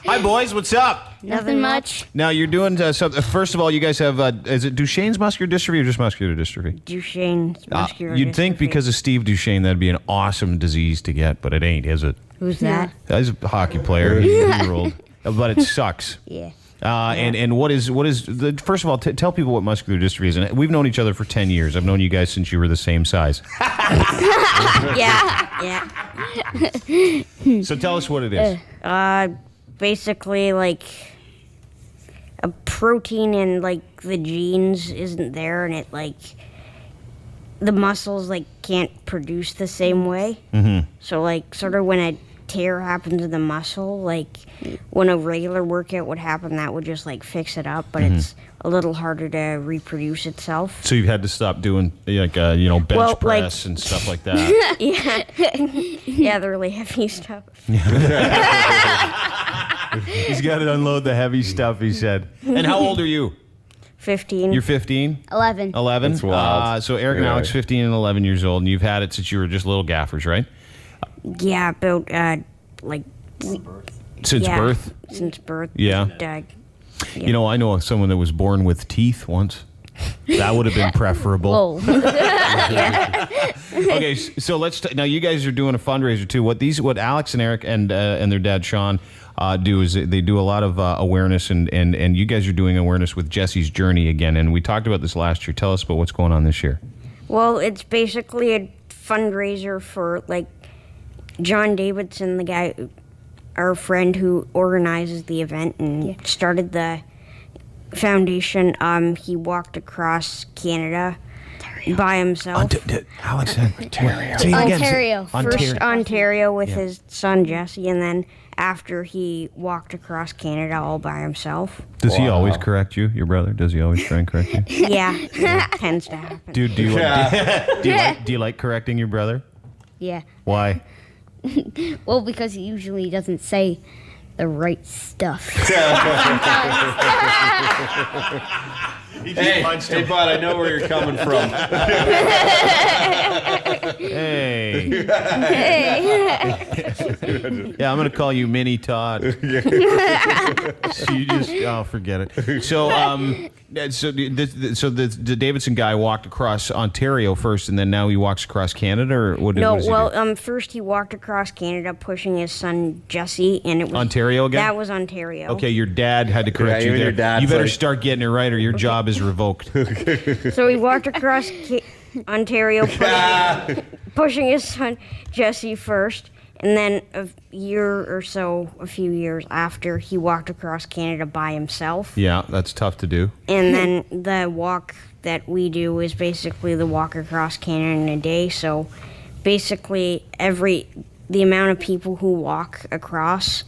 Hi, boys. What's up? Nothing much. Now, you're doing something. First of all, you guys have, is it Duchenne's muscular dystrophy or just muscular dystrophy? Duchenne's muscular You'd think because of Steve Duchenne, that'd be an awesome disease to get, but it ain't, is it? Who's that? He's a hockey player. He's a year-old. But it sucks. Yeah. And what is the first of all, tell people what muscular dystrophy is. And we've known each other for 10 years. I've known you guys since you were the same size. Yeah. So tell us what it is. Basically, like a protein in like the genes isn't there, and it like the muscles like can't produce the same way. Mm-hmm. So like sort of when a tear happens in the muscle, like when a regular workout would happen, that would just like fix it up, but it's a little harder to reproduce itself. So you've had to stop doing like bench press and stuff like that. Yeah, the really heavy stuff. He's got to unload the heavy stuff, he said. And how old are you? 15. You're 15? 11. 11? That's wild. So Eric and Alex, 15 and 11 years old, and you've had it since you were just little gaffers, right? Yeah, about Since birth? Since birth. Yeah. Yeah. You know, I know someone that was born with teeth once. That would have been preferable. Yeah. Okay, so now you guys are doing a fundraiser too. What Alex and Eric and their dad Sean do is they do a lot of awareness, and you guys are doing awareness with Jesse's Journey again. And we talked about this last year. Tell us about what's going on this year. Well, it's basically a fundraiser for like John Davidson, the guy, our friend who organizes the event and started the foundation. He walked across Canada by himself. Alex, Ontario. First Ontario with his son Jesse, and then after he walked across Canada all by himself. Does he always correct you, your brother? Does he always try and correct you? Yeah, that tends to happen. Dude, do you like correcting your brother? Yeah. Why? Well, because he usually doesn't say the right stuff. Hey, bud, I know where you're coming from. Hey. Yeah, I'm going to call you Mini Todd. So you just, forget it. So, the Davidson guy walked across Ontario first, and then now he walks across Canada, or what? First he walked across Canada pushing his son Jesse, and it was Ontario again. That was Ontario. Okay, your dad had to correct you there. You better start getting it right, or your job is revoked. So he walked across Ontario, pushing his son Jesse first, and then a few years after, he walked across Canada by himself. Yeah, that's tough to do. And then the walk that we do is basically the walk across Canada in a day. So basically the amount of people who walk across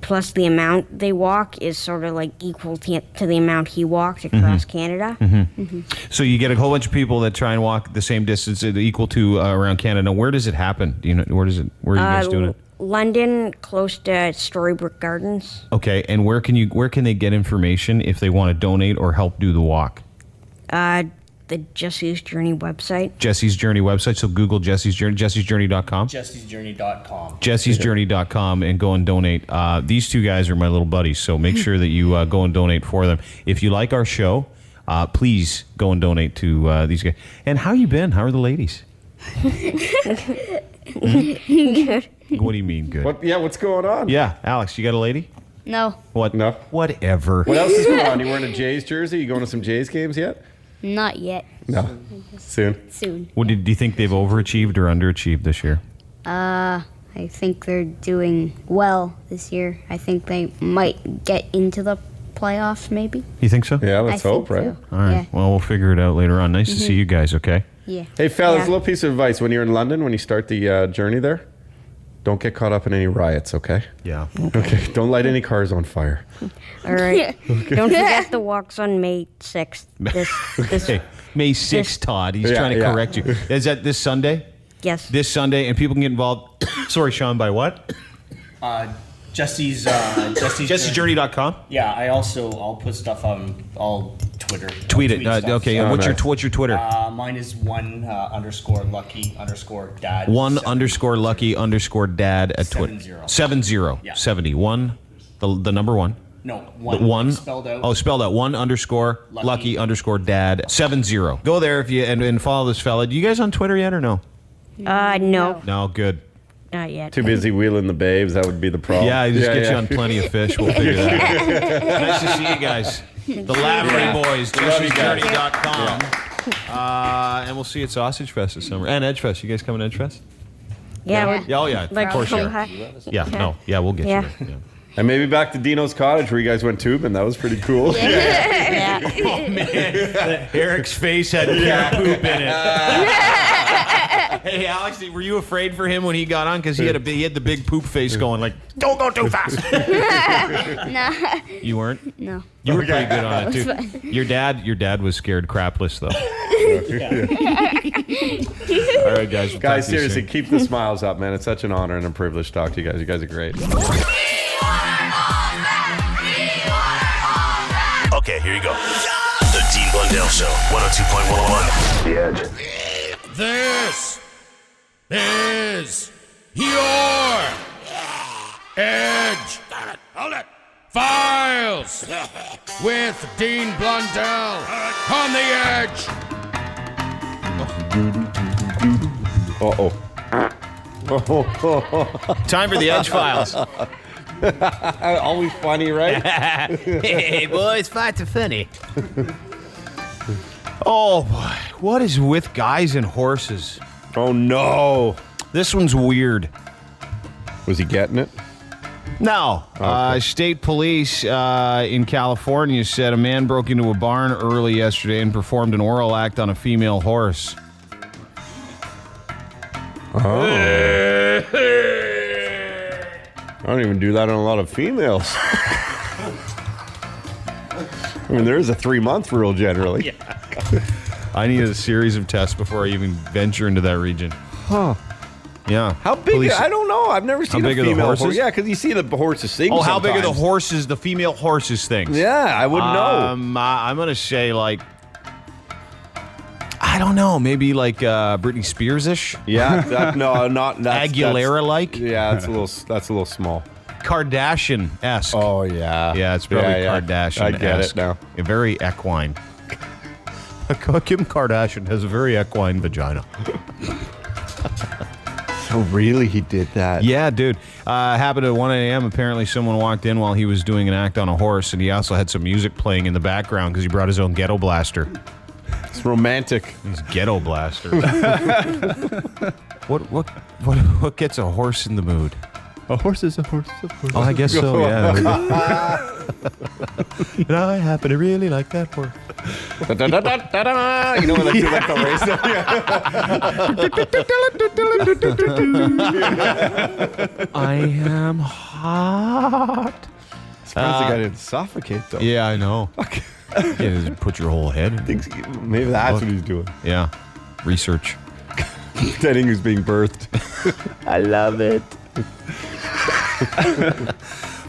plus the amount they walk is sort of like equal to the amount he walked across Canada. Mm-hmm. Mm-hmm. So you get a whole bunch of people that try and walk the same distance equal to around Canada. Where does it happen? Do you know where are you guys doing it? London, close to Storybrooke Gardens. Okay, and where can they get information if they want to donate or help do the walk? The Jesse's Journey website. Jesse's Journey website. So Google Jesse's Journey, jessesjourney.com. jessesjourney.com. jessesjourney.com and go and donate. These two guys are my little buddies, so make sure that you go and donate for them. If you like our show, please go and donate to these guys. And how you been? How are the ladies? Good. What do you mean good? What's going on? Yeah, Alex, you got a lady? No. What? No. Whatever. What else is going on? You wearing a Jays jersey? You going to some Jays games yet? Not yet. No. Soon. What do you think they've overachieved or underachieved this year? I think they're doing well this year. I think they might get into the playoffs, maybe. You think so? Yeah, let's hope, right? So. All right. Yeah. Well, we'll figure it out later on. Nice to see you guys, okay? Yeah. Hey, fellas, a little piece of advice. When you're in London, when you start the journey there, don't get caught up in any riots, okay? Yeah. Okay. Don't light any cars on fire. All right. Okay. Don't forget the walk's on May 6th. May 6th, Todd. He's trying to correct you. Is that this Sunday? Yes. This Sunday, and people can get involved. Sorry, Sean, by what? Jessesjourney.com. Yeah, I'll put stuff on all Twitter. Tweet it. Okay. What's your Twitter? Mine is _lucky_dad. 1_lucky_dad at Twitter. 70. Yeah. 70. One. The number one. No, one. Spelled out. Oh, spelled out. 1_lucky_dad 70. Go there if you and follow this fella. Do you guys on Twitter yet or no? No. No, good. Not yet. Too busy wheeling the babes. That would be the problem. Yeah, I just get you on Plenty of Fish. We'll figure that out. Nice to see you guys. The Lavery Boys, jessesjourney.com. And we'll see you at Sausage Fest this summer. And Edge Fest. You guys coming to Edge Fest? Yeah. Oh, yeah. Of course you are. Yeah, we'll get you there. Yeah. And maybe back to Dino's cottage where you guys went tubing. That was pretty cool. Yeah. Oh, man. Eric's face had cat poop in it. Hey, Alex, were you afraid for him when he got on? Because he had the big poop face going like, don't go too fast. Nah. You weren't? No. You were pretty good on it, too. Your dad was scared crapless, though. All right, guys. Guys, seriously, keep the smiles up, man. It's such an honor and a privilege to talk to you guys. You guys are great. Okay, here you go. The Dean Blundell Show, 102.11. The Edge. This is your Edge. Hold it. Files. with Dean Blundell on the Edge. Uh-oh. Time for the Edgefiles. Always funny, right? Hey, boys, fights are funny. Oh, boy. What is with guys and horses? Oh, no. This one's weird. Was he getting it? No. Okay. State police in California said a man broke into a barn early yesterday and performed an oral act on a female horse. Oh. I don't even do that on a lot of females. I mean, there is a 3-month rule generally. Yeah. I needed a series of tests before I even venture into that region. Huh. Yeah. How big? I don't know. I've never seen How big a are the female horses? horse. Yeah, because you see the horses sing. Oh, how big are the sometimes. horses, the female horses things? Yeah, I wouldn't know. I'm going to say, like, I don't know, maybe like Britney Spears-ish? Yeah, no, not Aguilera-like? Yeah, that's a little small. Kardashian-esque. Oh, yeah. Yeah, it's probably Yeah. Kardashian-esque. I get it now. Very equine. Kim Kardashian has a very equine vagina. Oh, really? He did that? Yeah, dude. Happened at 1 a.m. Apparently someone walked in while he was doing an act on a horse, and he also had some music playing in the background because he brought his own ghetto blaster. It's romantic. His ghetto blaster. What gets a horse in the mood? A horse is a horse. Oh, I guess so, yeah. And I happen to really like that horse. You know when they do like the race? I am hot. Surprised the guy didn't suffocate, though. Yeah, I know. Yeah, just put your whole head in. Maybe that's what he's doing. Yeah. Research. Pretending he's being birthed. I love it.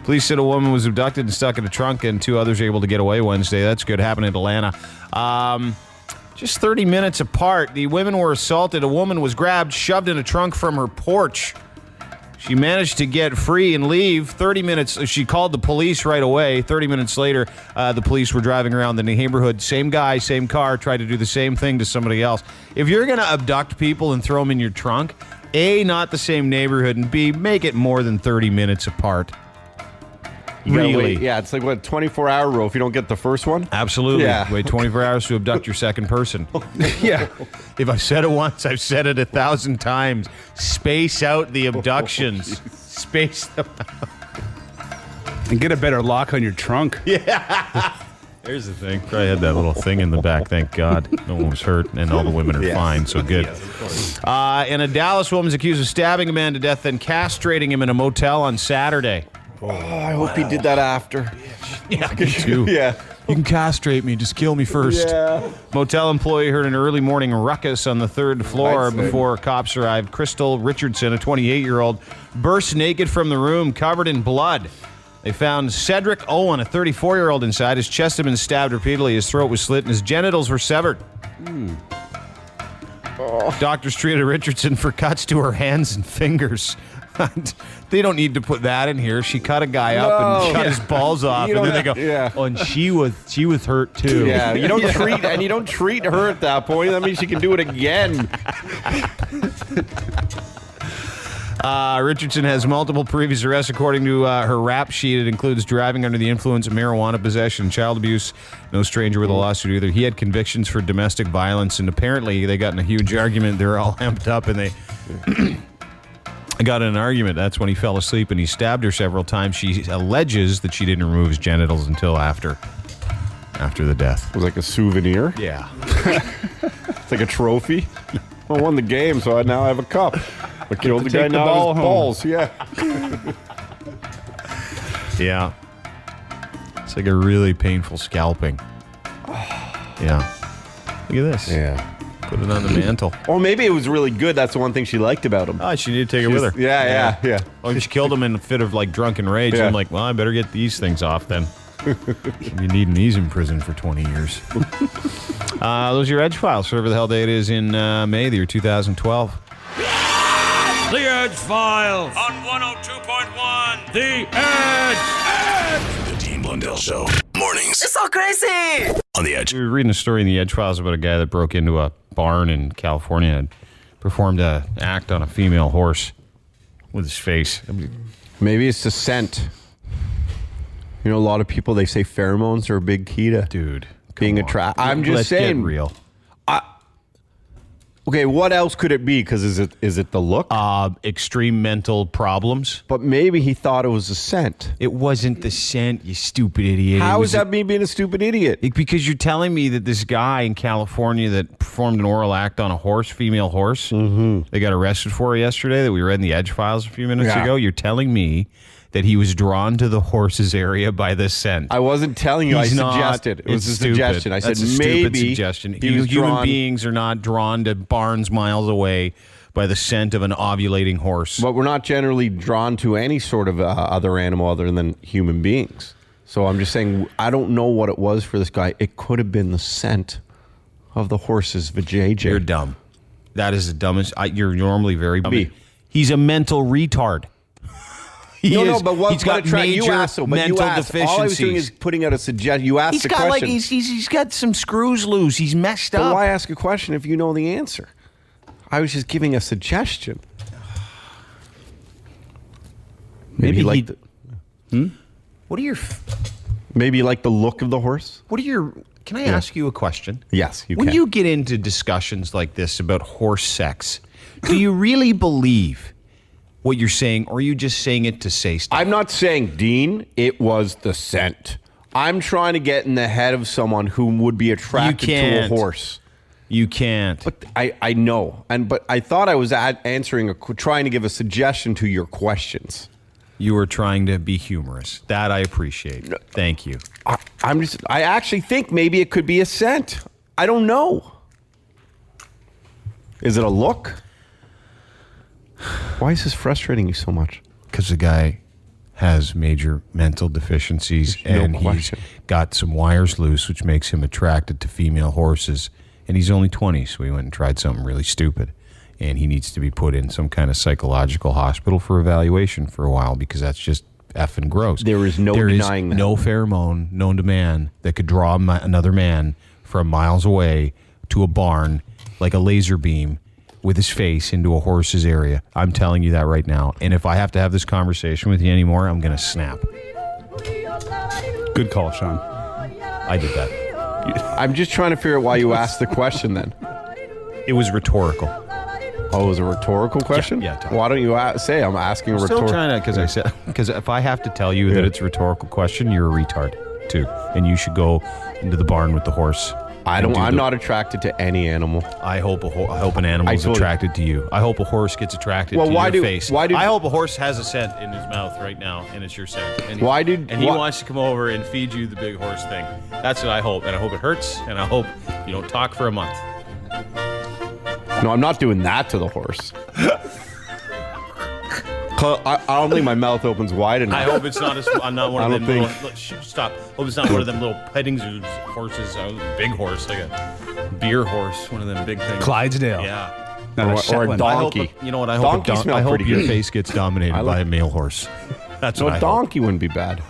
Police said a woman was abducted and stuck in a trunk, and 2 others were able to get away Wednesday. That's good. Happened in Atlanta. Just 30 minutes apart, the women were assaulted. A woman was grabbed, shoved in a trunk from her porch. She managed to get free and leave. 30 minutes, she called the police right away. 30 minutes later, the police were driving around the neighborhood. Same guy, same car, tried to do the same thing to somebody else. If you're going to abduct people and throw them in your trunk, A, not the same neighborhood, and B, make it more than 30 minutes apart. You gotta Really? wait. Yeah, it's like, what, 24-hour rule if you don't get the first one? Absolutely. Yeah. Wait 24 hours to abduct your second person. Yeah. If I've said it once, I've said it 1,000 times. Space out the abductions. Space them out. And get a better lock on your trunk. Yeah. Here's the thing. Probably had that little thing in the back. Thank God. No one was hurt, and all the women are fine, so good. And a Dallas woman's accused of stabbing a man to death, then castrating him in a motel on Saturday. Oh, I hope he did that after. Yeah, me too. Yeah. You can castrate me, just kill me first. Yeah. Motel employee heard an early morning ruckus on the 3rd floor I'd say. before cops arrived. Crystal Richardson, a 28-year-old, burst naked from the room, covered in blood. They found Cedric Owen, a 34-year-old, inside. His chest had been stabbed repeatedly. His throat was slit, and his genitals were severed. Doctors treated Richardson for cuts to her hands and fingers. They don't need to put that in here. She cut a guy up and cut his balls off, You and don't then they go, yeah. "Oh, and she was hurt too." Yeah, you don't treat her at that point. That means she can do it again. Richardson has multiple previous arrests, according to her rap sheet. It includes driving under the influence of marijuana, possession, and child abuse. No stranger with a lawsuit either. He had convictions for domestic violence, and apparently they got in a huge argument. They were all amped up, and they got in an argument. That's when he fell asleep, and he stabbed her several times. She alleges that she didn't remove his genitals until after the death. It was like a souvenir. Yeah. It's like a trophy. I won the game, so now I have a cup. I killed the guy, take the now ball his home. balls. Yeah. Yeah. It's like a really painful scalping. Yeah. Look at this. Yeah. Put it on the mantle. Or maybe it was really good. That's the one thing she liked about him. Oh, she needed to take it with her. Yeah. Oh, she killed him in a fit of like drunken rage. Yeah. I'm like, well, I better get these things off then. You needing these in prison for 20 years. Those are your Edgefiles. Whatever the hell day it is in May, the year 2012. The Edgefiles on 102.1 The Edge. The Dean Blundell Show. Mornings. It's so crazy! On the Edge. We were reading a story in the Edgefiles about a guy that broke into a barn in California and performed an act on a female horse with his face. Maybe it's the scent. You know, a lot of people, they say pheromones are a big key to being attracted. I'm just saying. Get real. Okay, what else could it be? Because is it the look? Extreme mental problems. But maybe he thought it was the scent. It wasn't the scent, you stupid idiot. How is that me being a stupid idiot? Because you're telling me that this guy in California that performed an oral act on a horse, female horse, they got arrested for yesterday that we read in the Edgefiles a few minutes ago. You're telling me that he was drawn to the horse's area by the scent. I wasn't telling you. I suggested. It was a suggestion. I said maybe suggestion. Human beings are not drawn to barns miles away by the scent of an ovulating horse. But we're not generally drawn to any sort of other animal other than human beings. So I'm just saying, I don't know what it was for this guy. It could have been the scent of the horse's vajayjay. You're dumb. That is the dumbest. You're normally very dumb. He's a mental retard. But what you asked him, mental deficiencies. All I was doing is putting out a suggestion. You asked the question. He's got some screws loose. He's messed up. But why ask a question if you know the answer? I was just giving a suggestion. Maybe you like What are your? Maybe you like the look of the horse. What are your? Can I ask you a question? Yes, you can. When you get into discussions like this about horse sex, do you really believe what you're saying, or are you just saying it to say stuff? I'm not saying, Dean, it was the scent. I'm trying to get in the head of someone who would be attracted to a horse. You can't. But I know. But I thought I was trying to give a suggestion to your questions. You were trying to be humorous. That I appreciate. Thank you. I actually think maybe it could be a scent. I don't know. Is it a look? Why is this frustrating you so much? Because the guy has major mental deficiencies and he's got some wires loose, which makes him attracted to female horses. And he's only 20, so he went and tried something really stupid. And he needs to be put in some kind of psychological hospital for evaluation for a while because that's just effing gross. There is no denying that. No pheromone known to man that could draw another man from miles away to a barn like a laser beam with his face into a horse's area. I'm telling you that right now. And if I have to have this conversation with you anymore, I'm going to snap. Good call, Sean. I did that. I'm just trying to figure out why you asked the question then. It was rhetorical. Oh, it was a rhetorical question? Yeah. Why don't you say I'm asking a rhetorical? Still trying to, because if I have to tell you that it's a rhetorical question, you're a retard too, and you should go into the barn with the horse. I'm not attracted to any animal. I hope an animal is attracted to you. I hope a horse gets attracted to your face. I hope a horse has a scent in his mouth right now, and it's your scent. And he wants to come over and feed you the big horse thing. That's what I hope, and I hope it hurts, and I hope you don't talk for a month. No, I'm not doing that to the horse. I don't think my mouth opens wide enough. I hope it's not one of them little. Stop. Hope it's not one of them little petting zoos horses. Big horse, like a beer horse, one of them big things. Clydesdale. Yeah. Or a donkey. You know what? I hope your face gets dominated by a male horse. That's what I hope. A donkey wouldn't be bad.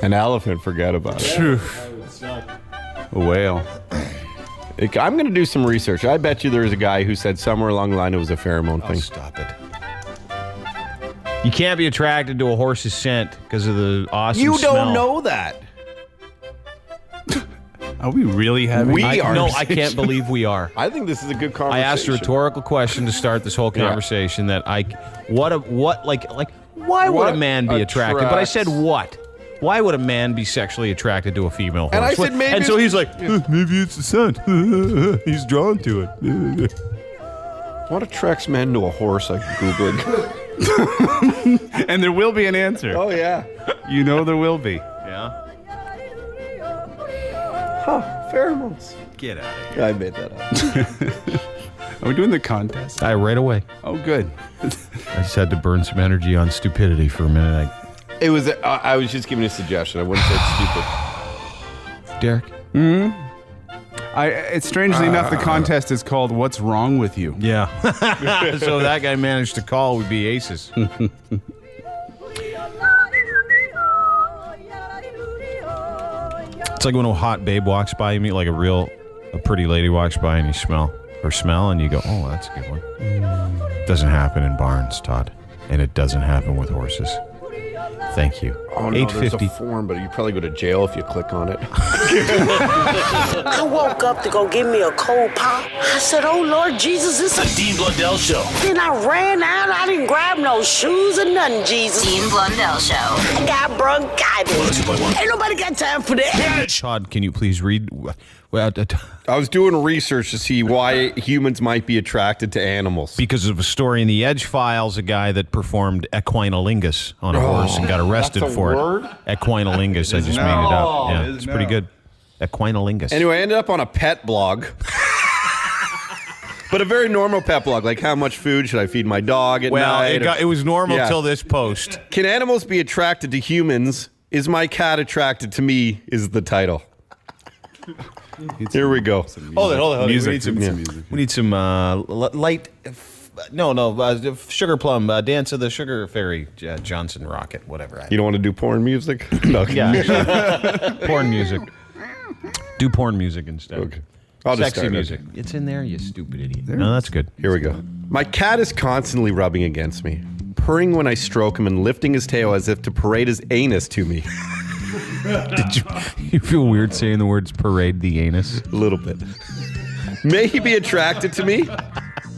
An elephant, forget about it. A whale. I'm going to do some research. I bet you there's a guy who said somewhere along the line it was a pheromone thing. Stop it. You can't be attracted to a horse's scent because of the awesome smell. You don't know that. Are we really having? No, I can't believe we are. I think this is a good conversation. I asked a rhetorical question to start this whole conversation. Why would a man be attracted? But I said what? Why would a man be sexually attracted to a female horse? And I said maybe. And so he's like, maybe it's the scent. He's drawn to it. What attracts men to a horse? I Googled. And there will be an answer. Oh yeah. You know there will be. Yeah. Huh? Pheromones. Get out of here. I made that up. Are we doing the contest? Right away. Oh, good. I just had to burn some energy on stupidity for a minute. I was just giving a suggestion. I wouldn't say it's stupid. Derek? It's strangely enough, the contest is called "What's Wrong with You?" Yeah. So that guy managed to call would be aces. It's like when a hot babe walks by, you meet like a pretty lady walks by and you smell, and you go, oh, that's a good one. It doesn't happen in barns, Todd, and it doesn't happen with horses. Thank you. Oh, no, there's a form, but you probably go to jail if you click on it. I woke up to go get me a cold pop. I said, oh, Lord Jesus, it's The Dean Blundell Show. Then I ran out. I didn't grab no shoes or nothing, Jesus. Dean Blundell Show. I got bronchitis. Ain't nobody got time for that. Todd, can you please read? I was doing research to see why humans might be attracted to animals. Because of a story in the Edgefiles, a guy that performed equinalingus on a horse and got arrested for word? it. Equinalingus, I just made it up. Yeah, it's pretty good. Equinalingus. Anyway, I ended up on a pet blog. But a very normal pet blog, like how much food should I feed my dog at night? Well, it was normal till this post. Can animals be attracted to humans? Is my cat attracted to me? Is the title. Here we go. Hold it. Music. We need some light. Sugar Plum, Dance of the Sugar Fairy, Johnson Rocket, whatever. You don't want to do porn music? No. Yeah. Porn music. Do porn music instead. Okay. I'll just Sexy start music. It's in there, you stupid idiot. No, that's good. Here we go. My cat is constantly rubbing against me, purring when I stroke him and lifting his tail as if to parade his anus to me. Did you feel weird saying the words parade the anus? A little bit. May he be attracted to me?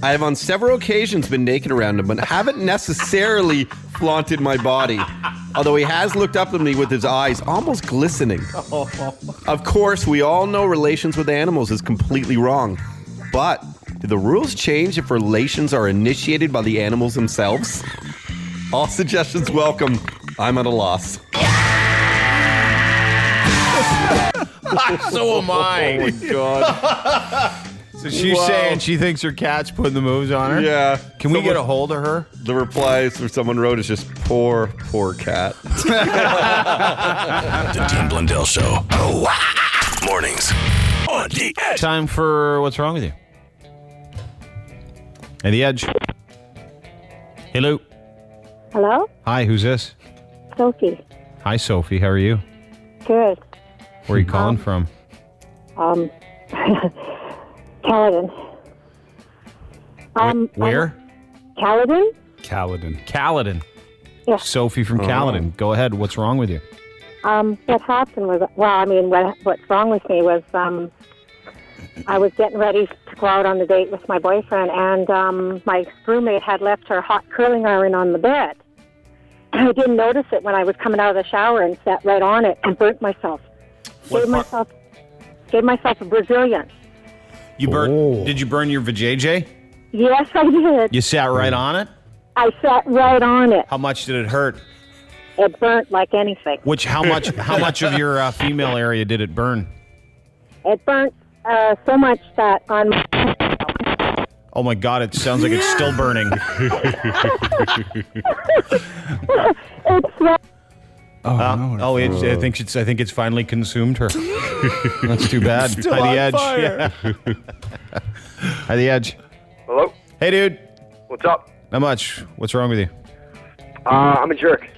I have on several occasions been naked around him, but haven't necessarily flaunted my body. Although he has looked up at me with his eyes almost glistening. Of course, we all know relations with animals is completely wrong. But do the rules change if relations are initiated by the animals themselves? All suggestions welcome. I'm at a loss. So am I. Oh my God. So she's saying she thinks her cat's putting the moves on her? Yeah. Can we get a hold of her? The replies for someone wrote is just poor cat. The Dean Blundell Show. Mornings on the Edge. Time for What's Wrong With You? At the Edge. Hello. Hello? Hi, who's this? Sophie. Hi, Sophie. How are you? Good. Where are you calling from? Caledon. Where? Caledon? Caledon. Yeah. Sophie from Caledon. Go ahead. What's wrong with you? What happened was, what's wrong with me was, I was getting ready to go out on the date with my boyfriend, and my roommate had left her hot curling iron on the bed. I didn't notice it when I was coming out of the shower and sat right on it and burnt myself. Gave myself a Brazilian. You burnt? Did you burn your vajayjay? Yes, I did. You sat right on it? I sat right on it. How much did it hurt? It burnt like anything. How much of your female area did it burn? It burnt so much that on my... Oh my God! It sounds like it's still burning. I think it's finally consumed her. That's too bad. Still Hi, the on Edge. fire. Yeah. Hi, the Edge. Hello? Hey, dude. What's up? Not much. What's wrong with you? I'm a jerk.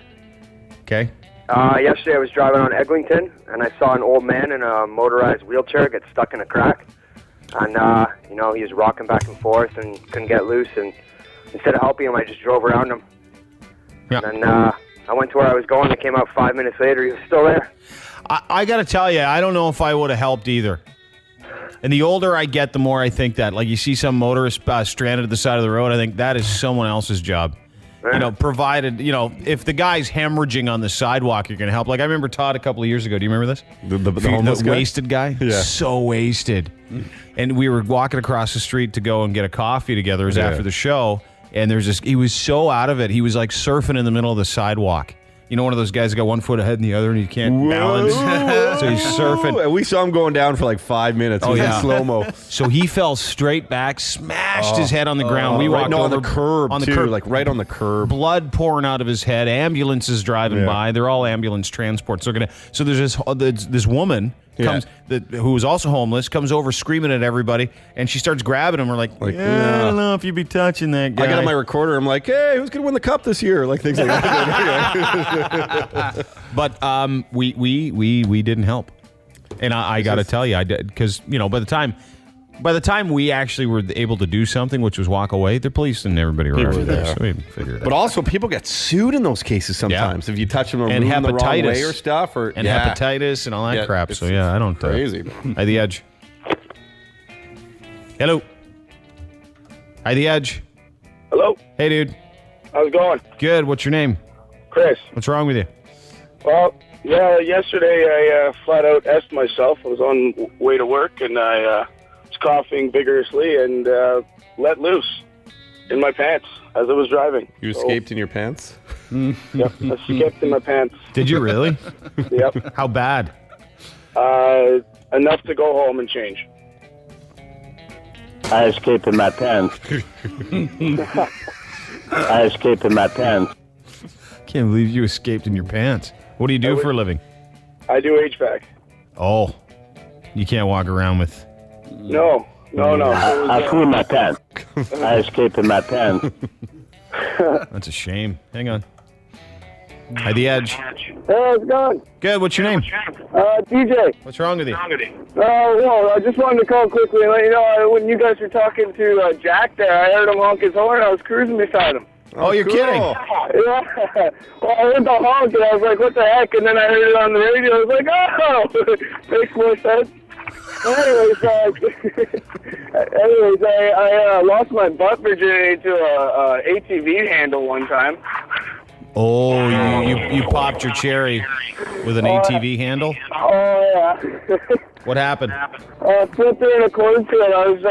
Okay. Yesterday I was driving on Eglinton, and I saw an old man in a motorized wheelchair get stuck in a crack. And, he was rocking back and forth and couldn't get loose. And instead of helping him, I just drove around him. Yeah. And then I went to where I was going. I came out 5 minutes later. He was still there. I got to tell you, I don't know if I would have helped either. And the older I get, the more I think that. Like, you see some motorist stranded at the side of the road, I think that is someone else's job. Provided, if the guy's hemorrhaging on the sidewalk, you're going to help. Like, I remember Todd a couple of years ago. Do you remember this? The homeless guy? Wasted guy? Yeah. So wasted. And we were walking across the street to go and get a coffee together. It was after the show. And he was so out of it. He was like surfing in the middle of the sidewalk. You know, one of those guys that got one foot ahead and the other, and he can't balance. So he's surfing. And we saw him going down for like 5 minutes. It was in slow-mo. So he fell straight back, smashed his head on the ground. We walked on over the curb, like right on the curb. Blood pouring out of his head. Ambulances driving by. They're all ambulance transports. So there's this woman who was also homeless, comes over screaming at everybody, and she starts grabbing him. We're like I don't know if you'd be touching that guy. I got on my recorder. I'm like, hey, who's gonna win the cup this year? Like things like that. But we didn't help, and I got to tell you, I did, because by the time we actually were able to do something, which was walk away, the police and everybody were already there. So we figured it out. But also, people get sued in those cases sometimes if you touch them or move them the wrong way or stuff, or hepatitis and all that crap. So I don't. Crazy. Hi, the Edge. Hello. Hi, the Edge. Hello. Hey, dude. How's it going? Good. What's your name? Chris. What's wrong with you? Well, yesterday I flat out effed myself. I was on way to work and I was coughing vigorously and let loose in my pants as I was driving. You escaped in your pants? Yep, I escaped in my pants. Did you really? Yep. How bad? Enough to go home and change. I escaped in my pants. I escaped in my pants. Can't believe you escaped in your pants. What do you do for a living? I do HVAC. Oh, you can't walk around with... No. I flew in my pants. I escaped in my pants. That's a shame. Hang on. Hi, the Edge. Hey, how's it going? Good. What's your name? DJ. What's wrong with you? Well, I just wanted to call quickly and let you know when you guys were talking to Jack there, I heard him honk his horn. I was cruising beside him. Oh, you're kidding? Yeah. Well, I heard the honk and I was like, what the heck? And then I heard it on the radio. I was like, oh, makes more sense. Anyways, I lost my butt virginity to a ATV handle one time. Oh, you popped your cherry with an ATV handle? Oh, yeah. What happened? Flipped her in a cord to it. I was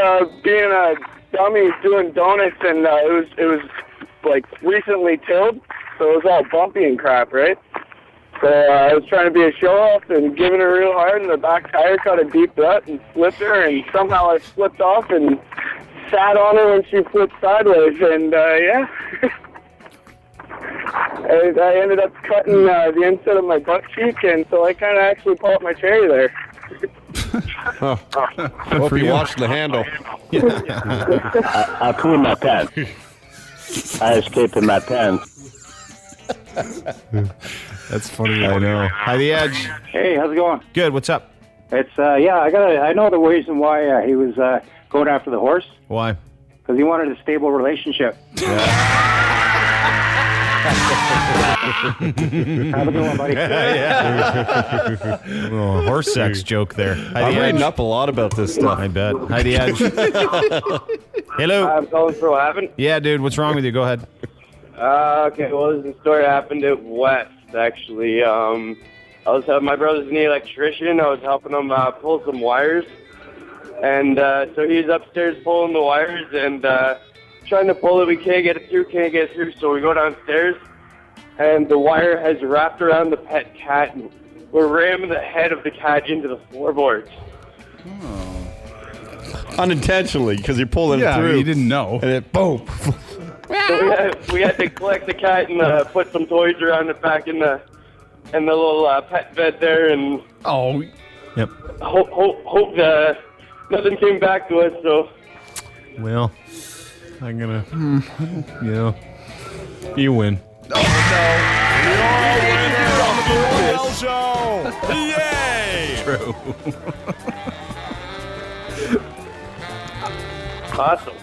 being a dummy doing donuts, and it was like recently tilled, so it was all bumpy and crap, right? So I was trying to be a show-off and giving her real hard, and the back tire caught a deep rut and flipped her, and somehow I flipped off and sat on her when she flipped sideways, and yeah. I ended up cutting the inside of my butt cheek, and so I kind of actually popped my cherry there. Hope you watched the handle. I flew in my pants. I escaped in my pants. That's funny. I know. Hi, the Edge. Hey, how's it going? Good. What's up? It's I know the reason why he was going after the horse. Why? Because he wanted a stable relationship. Have a good one, buddy. Little horse sex joke there. I'm reading up a lot about this stuff. I bet. Hi, the Edge. Hello. I'm calling for what happened. Yeah, dude. What's wrong with you? Go ahead. Okay. Well, this story happened at West, actually. I was my brother's an electrician. I was helping him pull some wires. And so he's upstairs pulling the wires and trying to pull it. We can't get it through. So we go downstairs, and the wire has wrapped around the pet cat, and we're ramming the head of the cat into the floorboards. Unintentionally, because you're pulling it through. You didn't know. And it, boom. So we had to collect the cat and put some toys around it back in the little pet bed there, and yep. Hope nothing came back to us. So well, I'm gonna you win. Yay! True. Awesome.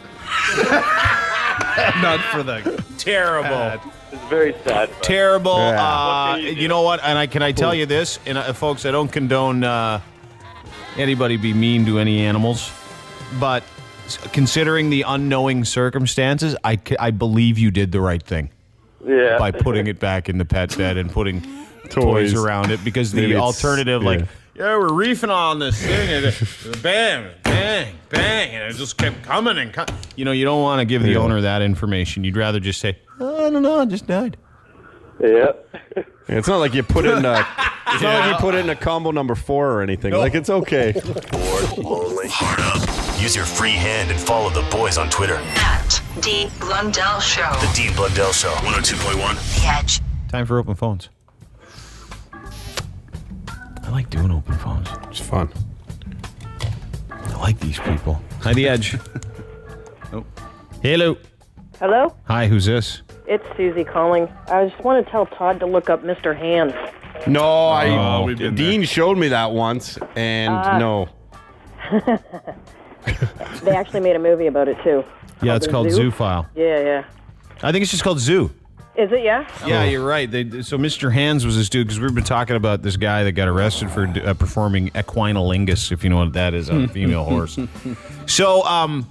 Not for the terrible. It's very sad. but- Terrible. Yeah. You know what? And can I tell you this? And folks, I don't condone anybody be mean to any animals, but considering the unknowing circumstances, I believe you did the right thing. Yeah. By putting it back in the pet bed and putting toys around it, because the alternative, we're reefing on this thing, and bang, bang, bang, and it just kept coming and coming. You don't want to give the owner that information. You'd rather just say, I don't know, I just died. Yeah. It's not like you put it in a. It's not like you put it in a combo number 4 or anything. Like, it's okay. Bored, lonely, hard up. Use your free hand and follow the boys on Twitter. At Dean Blundell Show. The Dean Blundell Show. 102.1. The Edge. Time for open phones. I like doing open phones. It's fun. I like these people. Hi, The Edge. Oh. Hello. Hello? Hi, who's this? It's Susie calling. I just want to tell Todd to look up Mr. Hands. No, Dean showed me that once, and no. They actually made a movie about it, too. Yeah, it's called Zoo File. Yeah. I think it's just called Zoo. Is it, yeah? Yeah, you're right. So Mr. Hands was this dude, because we've been talking about this guy that got arrested for performing equinalingus, if you know what that is, on a female horse. So,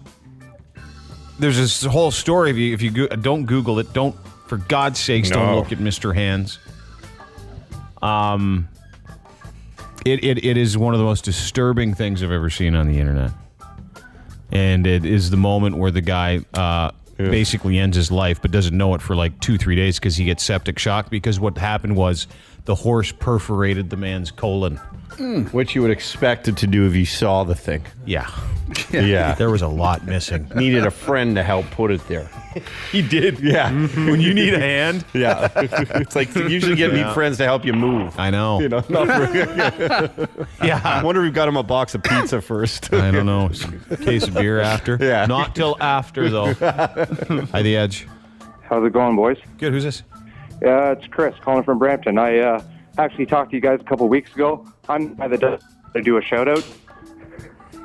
there's this whole story. If you don't Google it, don't, for God's sakes, don't look at Mr. Hands. It is one of the most disturbing things I've ever seen on the internet. And it is the moment where the guy basically ends his life, but doesn't know it for like 2-3 days because he gets septic shock, because what happened was the horse perforated the man's colon. Which you would expect it to do if you saw the thing. Yeah. Yeah. There was a lot missing. Needed a friend to help put it there. He did. Yeah. When you need a hand. Yeah. It's like you usually need friends to help you move. I know. You know, Yeah. I wonder if we've got him a box of pizza first. I don't know. A case of beer after. Yeah. Not till after, though. Hi, The Edge. How's it going, boys? Good. Who's this? It's Chris calling from Brampton. I actually talked to you guys a couple weeks ago. I'm by the to do a shout out.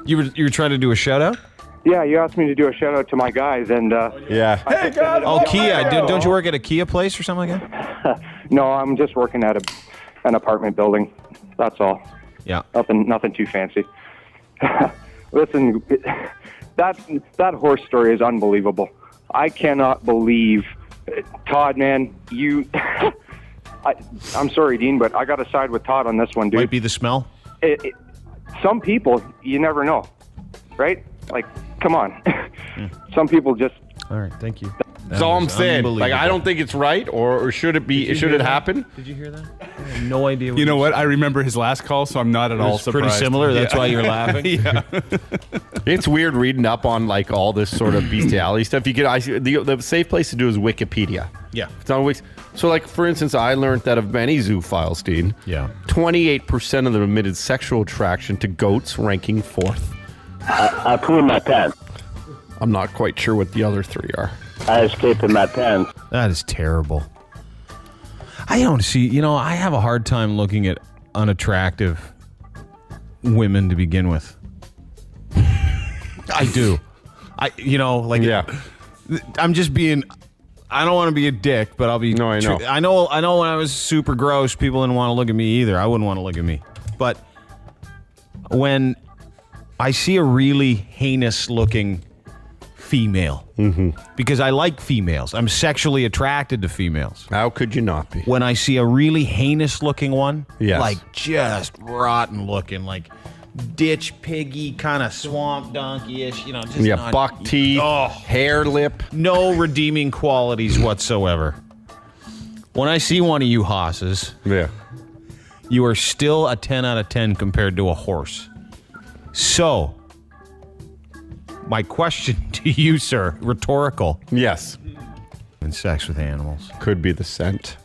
You were trying to do a shout out? Yeah, you asked me to do a shout out to my guys, and yeah. Hey, God, oh, Kia! Don't you work at a Kia place or something like that? No, I'm just working at an apartment building. That's all. Yeah. Nothing too fancy. Listen, that horse story is unbelievable. I cannot believe, Todd, man, you. I'm sorry, Dean, but I got to side with Todd on this one, dude. Might be the smell. Some people, you never know, right? Like, come on. Some people just. All right, thank you. That's all I'm saying. Like, I don't think it's right, or should it be? Should it happen? Did you hear that? I have no idea. You know what? I remember his last call, so I'm not at all surprised. Pretty similar. That's why you're laughing. Yeah. It's weird reading up on like all this sort of bestiality stuff. You get the safe place to do is Wikipedia. Yeah. It's on Wix. So, like, for instance, I learned that of many zoophiles, Dean. Yeah. 28% of them admitted sexual attraction to goats, ranking fourth. I poo in my pants. I'm not quite sure what the other three are. I escaped in my pants. That is terrible. I don't see, I have a hard time looking at unattractive women to begin with. I do. I'm just being, I don't want to be a dick, but I'll be. No, I know. I know when I was super gross, people didn't want to look at me either. I wouldn't want to look at me. But when I see a really heinous looking female, because I like females. I'm sexually attracted to females. How could you not be? When I see a really heinous looking one, yes. Like just rotten looking, like ditch piggy, kind of swamp donkey-ish, just buck teeth, hair lip. No redeeming qualities whatsoever. When I see one of you hosses, you are still a 10 out of 10 compared to a horse. So, my question to you, sir, rhetorical. Yes. And sex with animals. Could be the scent.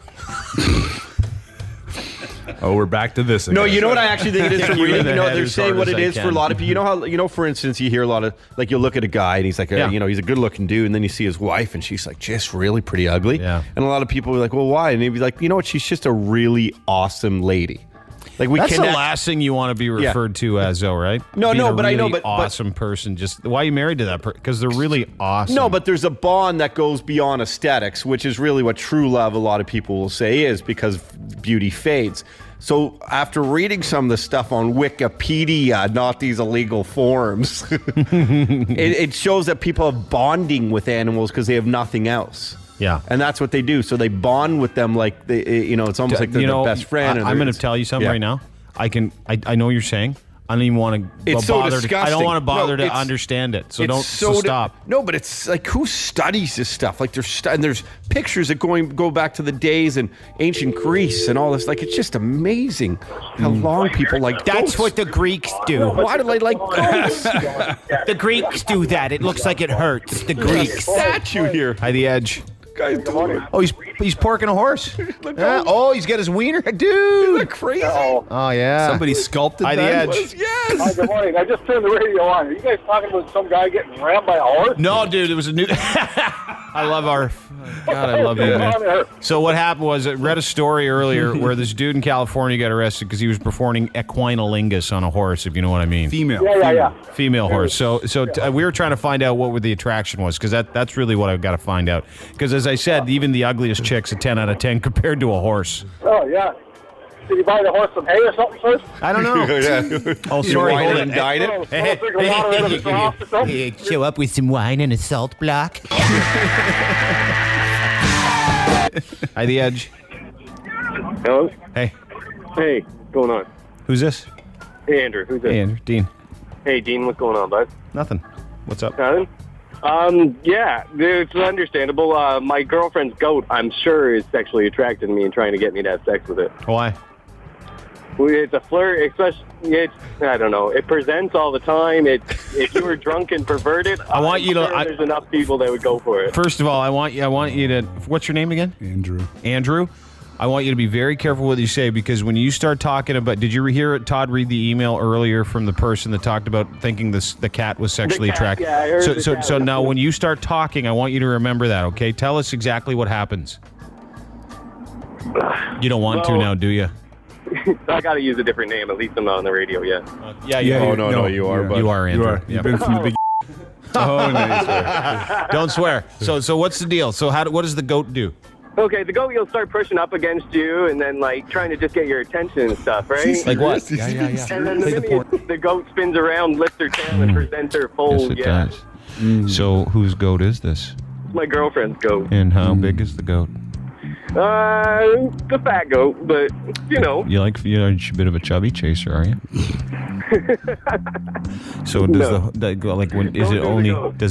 Oh, we're back to this again. No, you know what I actually think it is from reading? They're saying what it is for a lot of people. You know how, for instance, you hear a lot of, like, you'll look at a guy and he's like, he's a good-looking dude, and then you see his wife and she's like just really pretty ugly. Yeah. And a lot of people are like, well, why? And they'd be like, you know what? She's just a really awesome lady. Like That's the last thing you want to be referred to as, though, right? No, Being but a I know, really but awesome person. Just why are you married to that person? Because they're really awesome. No, but there's a bond that goes beyond aesthetics, which is really what true love, a lot of people will say, is, because beauty fades. So after reading some of the stuff on Wikipedia, not these illegal forums, it shows that people have bonding with animals because they have nothing else. Yeah. And that's what they do. So they bond with them like, it's almost like they're their best friend. I'm going to tell you something right now. I know what you're saying. I don't even want to It's so disgusting. I don't want to bother to understand it. So don't stop. No, but it's like, who studies this stuff? Like and there's pictures that go back to the days in ancient Greece and all this. Like, it's just amazing how long people like That's ghosts. what the Greeks do. Why do they like ghosts? The Greeks do that. It looks like it hurts. The Greeks. Statue here. Hi, The Edge. Guys, Oh, he's He's porking a horse. Oh, he's got his wiener, dude. Isn't that crazy? Oh yeah. Somebody sculpted By the that? edge. Yes. Hi, good morning. I just turned the radio on. Are you guys talking about some guy getting rammed by a horse? No, dude, it was a new. I love our. God, I love you, man. So what happened was, I read a story earlier where this dude in California got arrested because he was performing equinalingus on a horse, if you know what I mean. Female. Yeah. Female horse. So we were trying to find out what the attraction was, because that's really what I've got to find out. Because as I said, even the ugliest chick's a 10 out of 10 compared to a horse. Oh, yeah. Did you buy the horse some hay or something first? I don't know. Oh, sorry. Wine Hold and it. dyed it? Hey, show up with some wine and a salt block. Hi, The Edge. Hello? Hey. Hey, what's going on? Who's this? Hey, Andrew. Who's this? Hey, Andrew. Dean. Hey, Dean, what's going on, bud? Nothing. What's up? Nothing? Yeah, it's understandable. My girlfriend's goat, I'm sure, is sexually attracted to me and trying to get me to have sex with it. Why? It's a flirt. I don't know. It presents all the time. If you were drunk and perverted, I want you to. There's enough people that would go for it. First of all, I want you to. What's your name again? Andrew. I want you to be very careful what you say, because when you start talking about, did you hear Todd read the email earlier from the person that talked about thinking the cat was sexually attracted? Yeah, I heard So now when you start talking, I want you to remember that. Okay, tell us exactly what happens. You don't want to now, do you? I got to use a different name. At least I'm not on the radio yet. No, you are. But you are, Andrew. You are. You've been from the big. Oh, no, you swear. Don't swear. So what's the deal? So what does the goat do? Okay, the goat will start pushing up against you and then, like, trying to just get your attention and stuff, right? Like what? Yeah. And then the goat spins around, lifts her tail, and presents her full, Yes, it does. So whose goat is this? My girlfriend's goat. And how big is the goat? The fat goat, but, you know. You're a bit of a chubby chaser, are you? So does does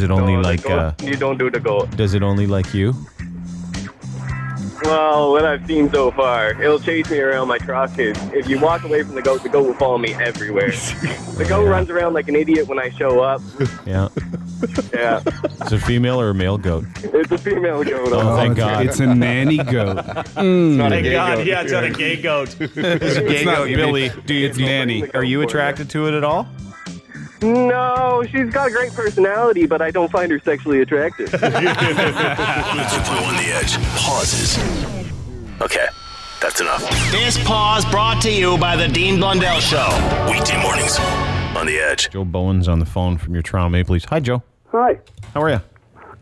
it only like you don't do the goat. Does it only like you? Well, what I've seen so far, it'll chase me around my truck. If you walk away from the goat will follow me everywhere. The goat runs around like an idiot when I show up. Yeah. Yeah. It's a female or a male goat? It's a female goat. Oh, thank God. It's a nanny goat. It's not a gay goat. Yeah, it's not a gay goat. It's a gay goat, Billy. It's nanny. Are you attracted to it at all? No, she's got a great personality, but I don't find her sexually attractive. 102.1 The Edge pauses. Okay, that's enough. This pause brought to you by the Dean Blundell Show. Weekday mornings on The Edge. Joe Bowen's on the phone from your Toronto Maple Leafs. Hi, Joe. Hi. How are you?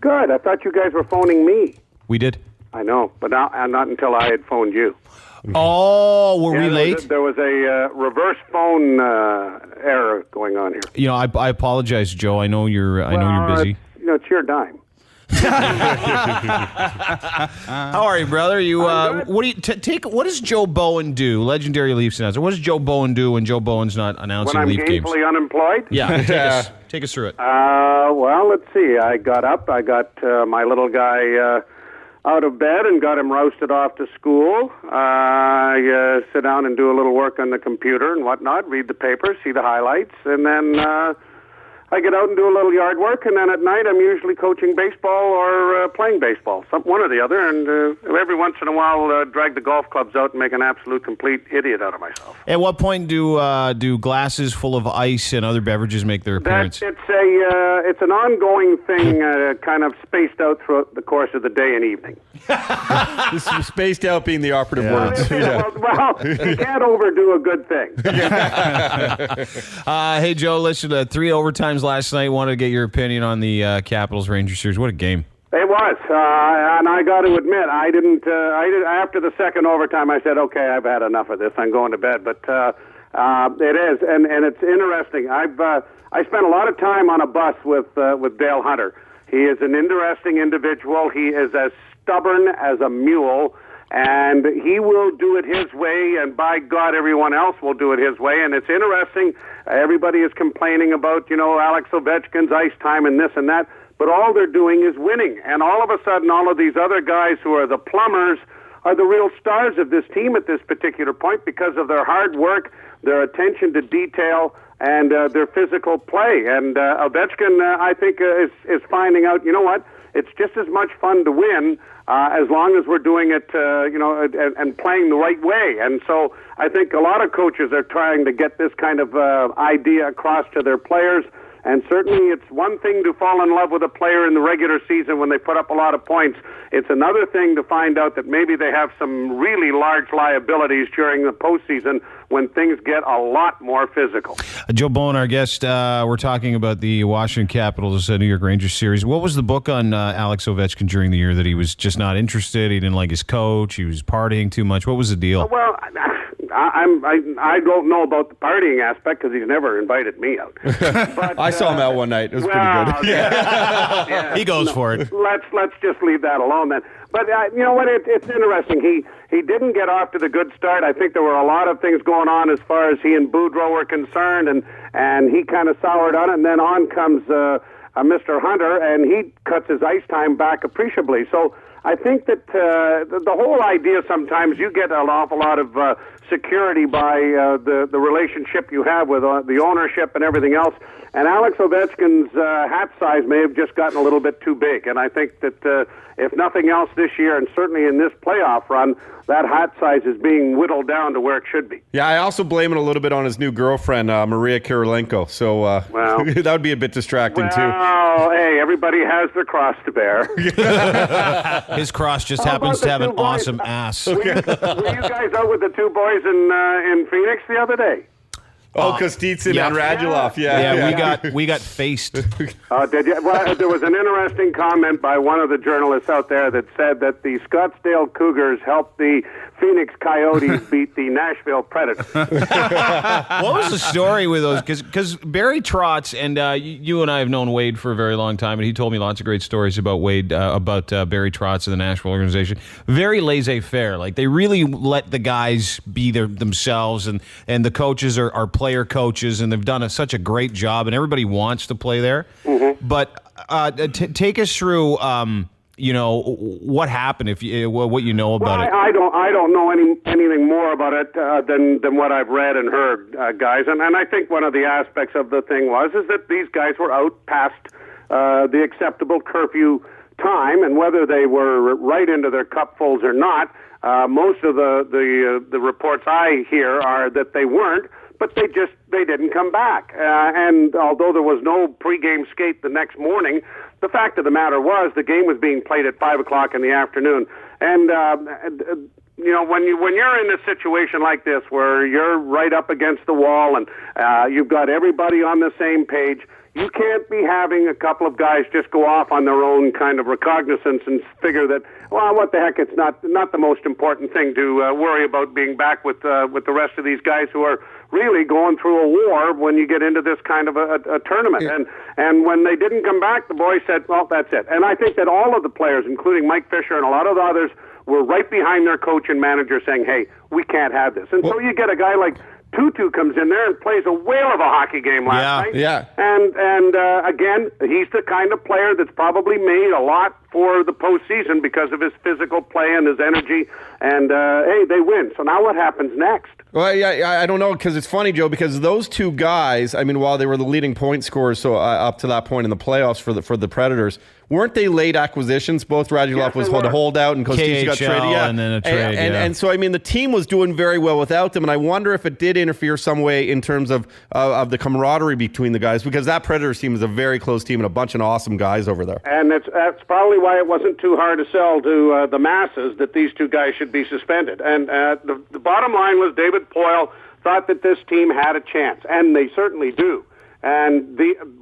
Good. I thought you guys were phoning me. We did. I know, but not until I had phoned you. Oh, were we late? There was a reverse phone error going on here. You know, I apologize, Joe. I know you're busy. It's your dime. How are you, brother? What do you what does Joe Bowen do? Legendary Leafs announcer. What does Joe Bowen do when Joe Bowen's not announcing Leaf games? When I'm gainfully unemployed? Yeah, take us through it. Well, let's see. I got up. I got my little guy out of bed and got him roasted off to school. I sit down and do a little work on the computer and whatnot, read the paper, see the highlights, and then I get out and do a little yard work, and then at night I'm usually coaching baseball or playing baseball, one or the other, and every once in a while drag the golf clubs out and make an absolute complete idiot out of myself. At what point do glasses full of ice and other beverages make their appearance? It's an ongoing thing, kind of spaced out throughout the course of the day and evening. Spaced out being the operative words. Well, you can't overdo a good thing. Hey, Joe, listen, 3 overtimes last night. Wanted to get your opinion on the Capitals-Rangers series. What a game. It was, and I got to admit, I didn't. After the second overtime, I said, "Okay, I've had enough of this. I'm going to bed." But it is, and it's interesting. I spent a lot of time on a bus with Dale Hunter. He is an interesting individual. He is as stubborn as a mule, and he will do it his way, and by God, everyone else will do it his way. And it's interesting. Everybody is complaining about, Alex Ovechkin's ice time and this and that, but all they're doing is winning. And all of a sudden, all of these other guys who are the plumbers are the real stars of this team at this particular point because of their hard work, their attention to detail, and their physical play. And Ovechkin, I think, is finding out, you know what, it's just as much fun to win as long as we're doing it, and playing the right way. And so I think a lot of coaches are trying to get this kind of idea across to their players. And certainly it's one thing to fall in love with a player in the regular season when they put up a lot of points. It's another thing to find out that maybe they have some really large liabilities during the postseason when things get a lot more physical. Joe Bowen, our guest, we're talking about the Washington Capitals New York Rangers series. What was the book on Alex Ovechkin during the year that he was just not interested? He didn't like his coach. He was partying too much. What was the deal? Well, I don't know about the partying aspect because he's never invited me out. But, I saw him out one night. It was pretty good. Yeah. He goes for it. Let's just leave that alone then. But you know what? It's interesting. He didn't get off to the good start. I think there were a lot of things going on as far as he and Boudreau were concerned, and he kind of soured on it. And then on comes Mr. Hunter, and he cuts his ice time back appreciably. So I think that the whole idea, sometimes you get an awful lot of security by the relationship you have with the ownership and everything else. And Alex Ovechkin's hat size may have just gotten a little bit too big. And I think that if nothing else this year, and certainly in this playoff run, that hat size is being whittled down to where it should be. Yeah, I also blame it a little bit on his new girlfriend, Maria Kirilenko. So that would be a bit distracting, too. Oh, hey, everybody has their cross to bear. His cross just happens to have an awesome ass. Were you guys out with the two boys in Phoenix the other day? Oh, Kostitsin and Radulov, yeah. We got faced. Did you? Well, there was an interesting comment by one of the journalists out there that said that the Scottsdale Cougars helped the Phoenix Coyotes beat the Nashville Predators. What was the story with those? Because Barry Trotz, and you and I have known Wade for a very long time, and he told me lots of great stories about Wade, about Barry Trotz and the Nashville organization. Very laissez-faire. Like, they really let the guys be themselves, and the coaches are player coaches, and they've done such a great job, and everybody wants to play there. Mm-hmm. But take us through, what happened, what you know about it. I don't know anything more about it than what I've read and heard, guys. And I think one of the aspects of the thing is that these guys were out past the acceptable curfew time, and whether they were right into their cupfuls or not, most of the reports I hear are that they weren't. But they didn't come back. And although there was no pregame skate the next morning, the fact of the matter was the game was being played at 5 o'clock in the afternoon. And when you're in a situation like this where you're right up against the wall and you've got everybody on the same page, you can't be having a couple of guys just go off on their own kind of recognizance and figure that, well, what the heck, it's not the most important thing to worry about being back with the rest of these guys who are really going through a war when you get into this kind of a tournament. Yeah. And when they didn't come back, the boys said, well, that's it. And I think that all of the players, including Mike Fisher and a lot of the others, were right behind their coach and manager saying, hey, we can't have this. And so you get a guy like Tutu comes in there and plays a whale of a hockey game last night. Yeah. And again, he's the kind of player that's probably made a lot for the postseason because of his physical play and his energy. And, hey, they win. So now what happens next? Well, yeah, I don't know, because it's funny, Joe, because those two guys, I mean, while they were the leading point scorers up to that point in the playoffs for the Predators, weren't they late acquisitions? Both Radulov was the holdout and Kostitsin got traded. Yeah. And then a trade, and so, I mean, the team was doing very well without them, and I wonder if it did interfere some way in terms of the camaraderie between the guys, because that Predators team is a very close team and a bunch of awesome guys over there. And that's probably why it wasn't too hard to sell to the masses that these two guys should be suspended. And the bottom line was David Poile thought that this team had a chance, and they certainly do. And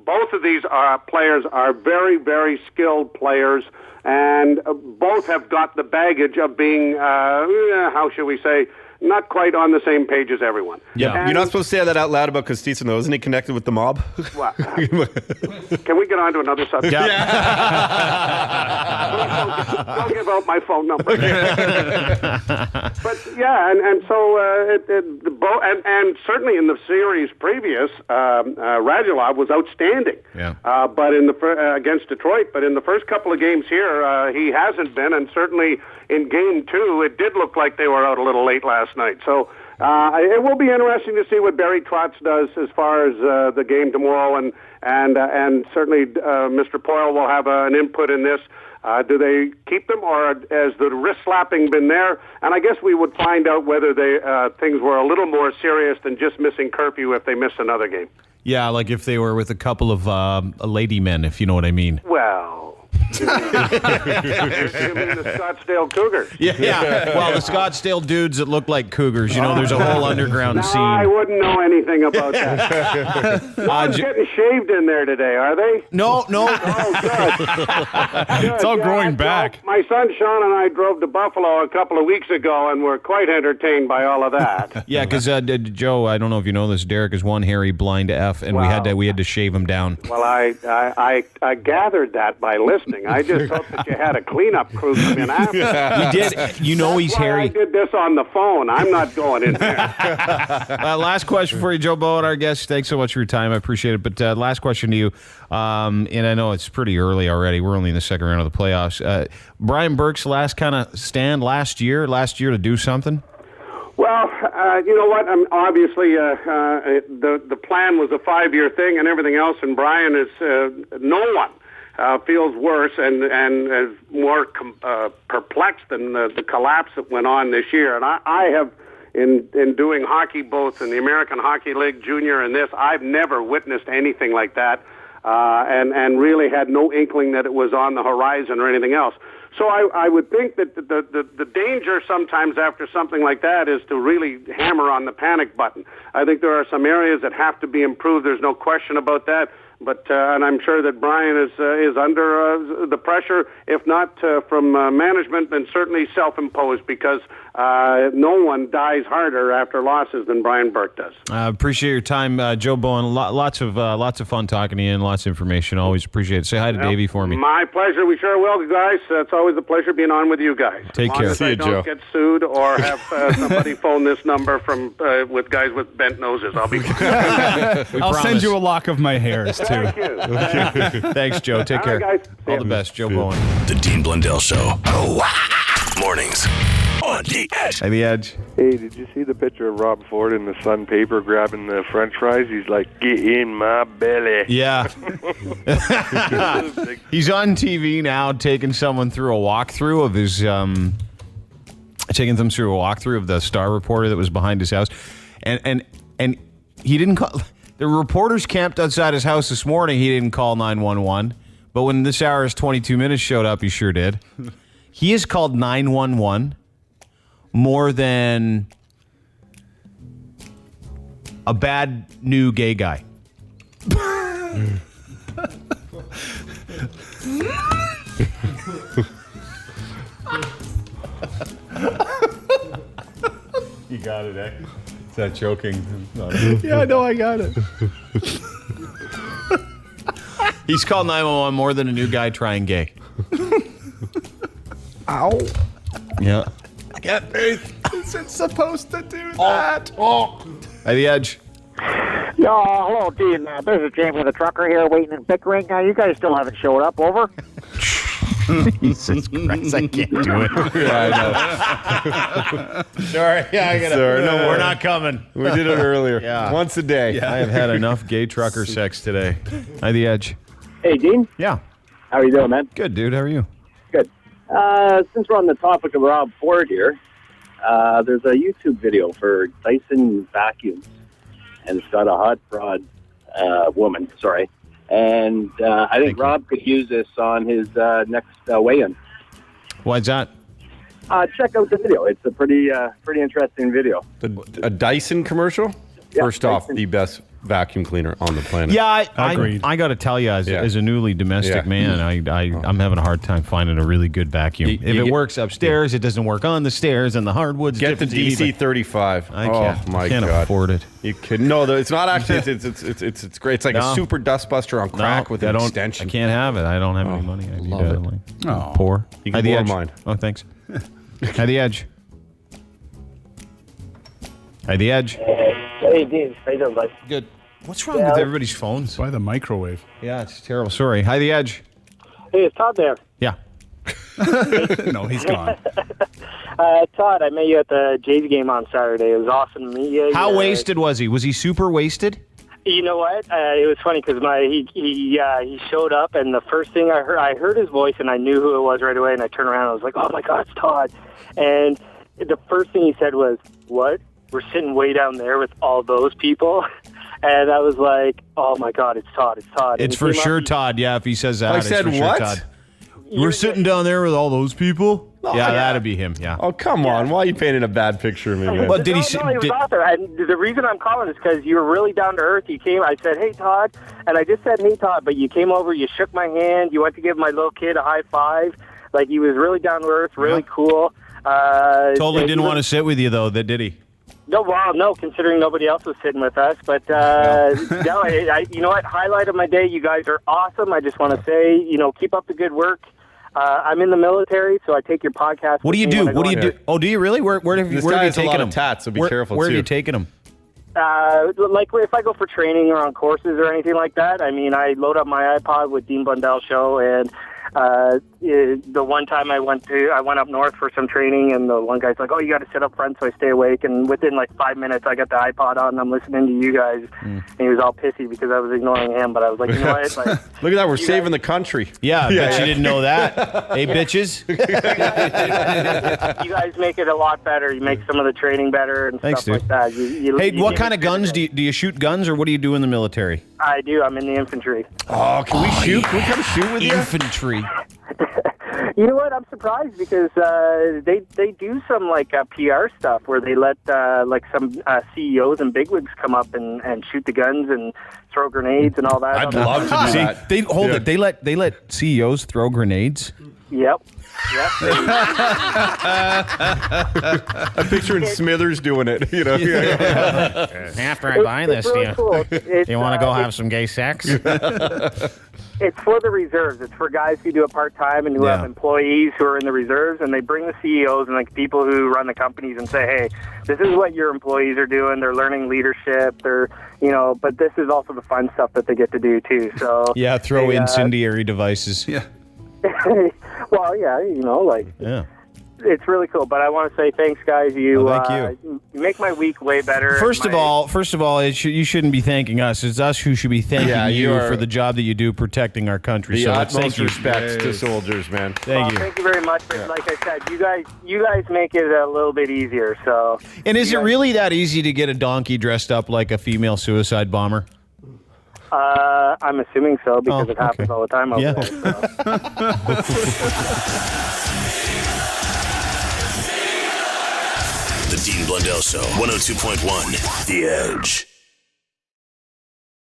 both of these players are very, very skilled players, and both have got the baggage of being, how shall we say, not quite on the same page as everyone. Yeah, and you're not supposed to say that out loud about Kostitsin, though. Isn't he connected with the mob? Well, can we get on to another subject? Yeah. Don't give out my phone number. But yeah, and so and certainly in the series previous, Radulov was outstanding. Yeah. But against Detroit, but in the first couple of games here, he hasn't been, and certainly in Game 2, it did look like they were out a little late last night. So it will be interesting to see what Barry Trotz does as far as the game tomorrow, and certainly Mr. Poyle will have an input in this. Do they keep them, or has the wrist slapping been there? And I guess we would find out whether things were a little more serious than just missing curfew if they missed another game. Yeah, like if they were with a couple of lady men, if you know what I mean. Well, you mean the Scottsdale Cougars? Yeah. Well, the Scottsdale dudes that look like cougars. You know, there's a whole underground scene. I wouldn't know anything about that. One's getting shaved in there today, are they? No. Oh, good. It's all growing back. My son Sean and I drove to Buffalo a couple of weeks ago, and we're quite entertained by all of that. Yeah, because Joe, I don't know if you know this, Derek is one hairy blind F, and we had to shave him down. Well, I gathered that by listening. I just hoped that you had a cleanup crew come in after. You did. You know he's hairy. I did this on the phone. I'm not going in there. Last question for you, Joe Bowen, our guest. Thanks so much for your time. I appreciate it. But last question to you, and I know it's pretty early already. We're only in the second round of the playoffs. Brian Burke's last kind of stand last year to do something? Well, you know what? Obviously, the plan was a 5-year thing and everything else, and Brian is no one feels worse and is more perplexed than the collapse that went on this year. And I have, in doing hockey, both in the American Hockey League Junior and this, I've never witnessed anything like that, and really had no inkling that it was on the horizon or anything else. So I would think that the danger sometimes after something like that is to really hammer on the panic button. I think there are some areas that have to be improved. There's no question about that. But and I'm sure that Brian is under the pressure, if not from management, then certainly self-imposed, because no one dies harder after losses than Brian Burke does. Appreciate your time, Joe Bowen. Lots of fun talking to you and lots of information. Always appreciate it. Say hi to Davey for me. My pleasure. We sure will, guys. It's always a pleasure being on with you guys. Take care. As long as I don't get sued or have somebody phone this number from with guys with bent noses, I'll be fine. I'll send you a lock of my hairs, too. Thank you. Thanks, Joe. Take care. Right, all the best, Joe Bowen. The Dean Blundell Show. Mornings on the Edge. Hey, the Edge. Hey, did you see the picture of Rob Ford in the Sun paper grabbing the French fries? He's like, "Get in my belly." Yeah. He's on TV now, taking someone through a walkthrough of his, taking them through a walkthrough of the Star reporter that was behind his house, and he didn't call. The reporters camped outside his house this morning. He didn't call 911. But when this hour's 22 minutes showed up, he sure did. He has called 911 more than a bad new gay guy. You got it, eh? Is that joking? Yeah, I know I got it. He's called 911 more than a new guy trying gay. Ow. Yeah. I can't breathe. Is it supposed to do that? Hey, the Edge. Yeah, hello, Dean. This is Jamie the trucker here waiting in Pickering. You guys still haven't showed up, over? Jesus Christ, I can't do it. Yeah, I know. Sorry, yeah, I gotta. Sorry, no, we're not coming. We did it earlier. Yeah. Once a day. Yeah. I have had enough gay trucker sex today. Hi, the Edge. Hey, Dean. Yeah. How are you doing, man? Good, dude. How are you? Good. Since we're on the topic of Rob Ford here, there's a YouTube video for Dyson vacuums, and it's got a hot rod woman. Sorry. And I think Rob could use this on his next weigh-in. Why's that? Check out the video. It's a pretty interesting video. A Dyson commerhaving Yeah, First off, Dyson. the best vacuum cleaner on the planet. Yeah, I got to tell you, as a newly domestic man, I'm having a hard time finding a really good vacuum. If it works upstairs, it doesn't work on the stairs, and the hardwood's Get the different. DC-35. I can't, oh my can't God. afford it. You could no, it's not actually. It's great. It's like a super dust buster on crack with an extension. I can't have it. I don't have any money. I love it. Poor. You can borrow mine. Oh, thanks. Hi, the Edge. Hi, the Edge. Hey, Dean. How you doing, bud? Good. What's wrong with everybody's phones? By the microwave. Yeah, it's terrible. Sorry. Hi, the Edge. Hey, it's Todd there. Yeah. No, he's gone. Todd, I met you at the Jays game on Saturday. It was awesome to meet you. How wasted was he? Was he super wasted? You know what? It was funny because he showed up, and the first thing I heard his voice, and I knew who it was right away. And I turned around, and I was like, "Oh my God, it's Todd!" And the first thing he said was, "What? We're sitting way down there with all those people." And I was like, "Oh my God, it's Todd! It's Todd!" It's for sure Todd. Yeah, if he says that, I it's said for sure what? Todd. We're sitting down there with all those people. Oh, yeah, that'd be him. Yeah. Oh, come on! Why are you painting a bad picture of me, man? Well, did he? No, he was awesome. And the reason I'm calling is because you were really down to earth. You came. I said, "Hey, Todd," and I just said, "Hey, Todd," but you came over. You shook my hand. You went to give my little kid a high five. Like he was really down to earth, really cool. Totally didn't want to sit with you though, did he? No, well, no, considering nobody else was sitting with us. But, no, you know what? Highlight of my day, you guys are awesome. I just want to say, keep up the good work. I'm in the military, so I take your podcast. What do you do? What do you do? Oh, do you really? Where have you taken him? Tats, so be careful, Where too. have you taken him? Like if I go for training or on courses or anything like that, I mean, I load up my iPod with Dean Blundell Show, and the one time I went up north for some training, and the one guy's like, "Oh, you got to sit up front so I stay awake." And within like 5 minutes, I got the iPod on and I'm listening to you guys. And he was all pissy because I was ignoring him. But I was like, you know what? Like, look at that, we're saving the country. Yeah, I bet you didn't know that. Hey, bitches. You guys make it a lot better. You make some of the training better and Thanks, stuff dude. like that. Hey, what kind of guns do you shoot? Guns, or what do you do in the military? I do. I'm in the infantry. Oh, can we shoot? Can we come shoot with you? Infantry. You know what? I'm surprised because they do some like PR stuff where they let like some CEOs and bigwigs come up and shoot the guns and throw grenades and all that. I'd love to do that. They hold it. They let CEOs throw grenades. Yep. I'm picturing Smithers doing it. After I buy this, really cool. do you want to go have some gay sex? It's for the reserves. It's for guys who do it part-time and who have employees who are in the reserves, and they bring the CEOs and like people who run the companies and say, "Hey, this is what your employees are doing. They're learning leadership. They're, but this is also the fun stuff that they get to do too." So yeah, throw incendiary devices. Yeah. Well, yeah, yeah. It's really cool, but I want to say thanks, guys. You, thank you make my week way better. First of all, you shouldn't be thanking us. It's us who should be thanking you for the job that you do protecting our country. The So utmost thank you. respect to soldiers, man. Thank you. Thank you very much. But like I said, you guys make it a little bit easier. So. And is it really that easy to get a donkey dressed up like a female suicide bomber? I'm assuming so because it happens all the time over there. So. The Dean Blundell Show, 102.1, The Edge.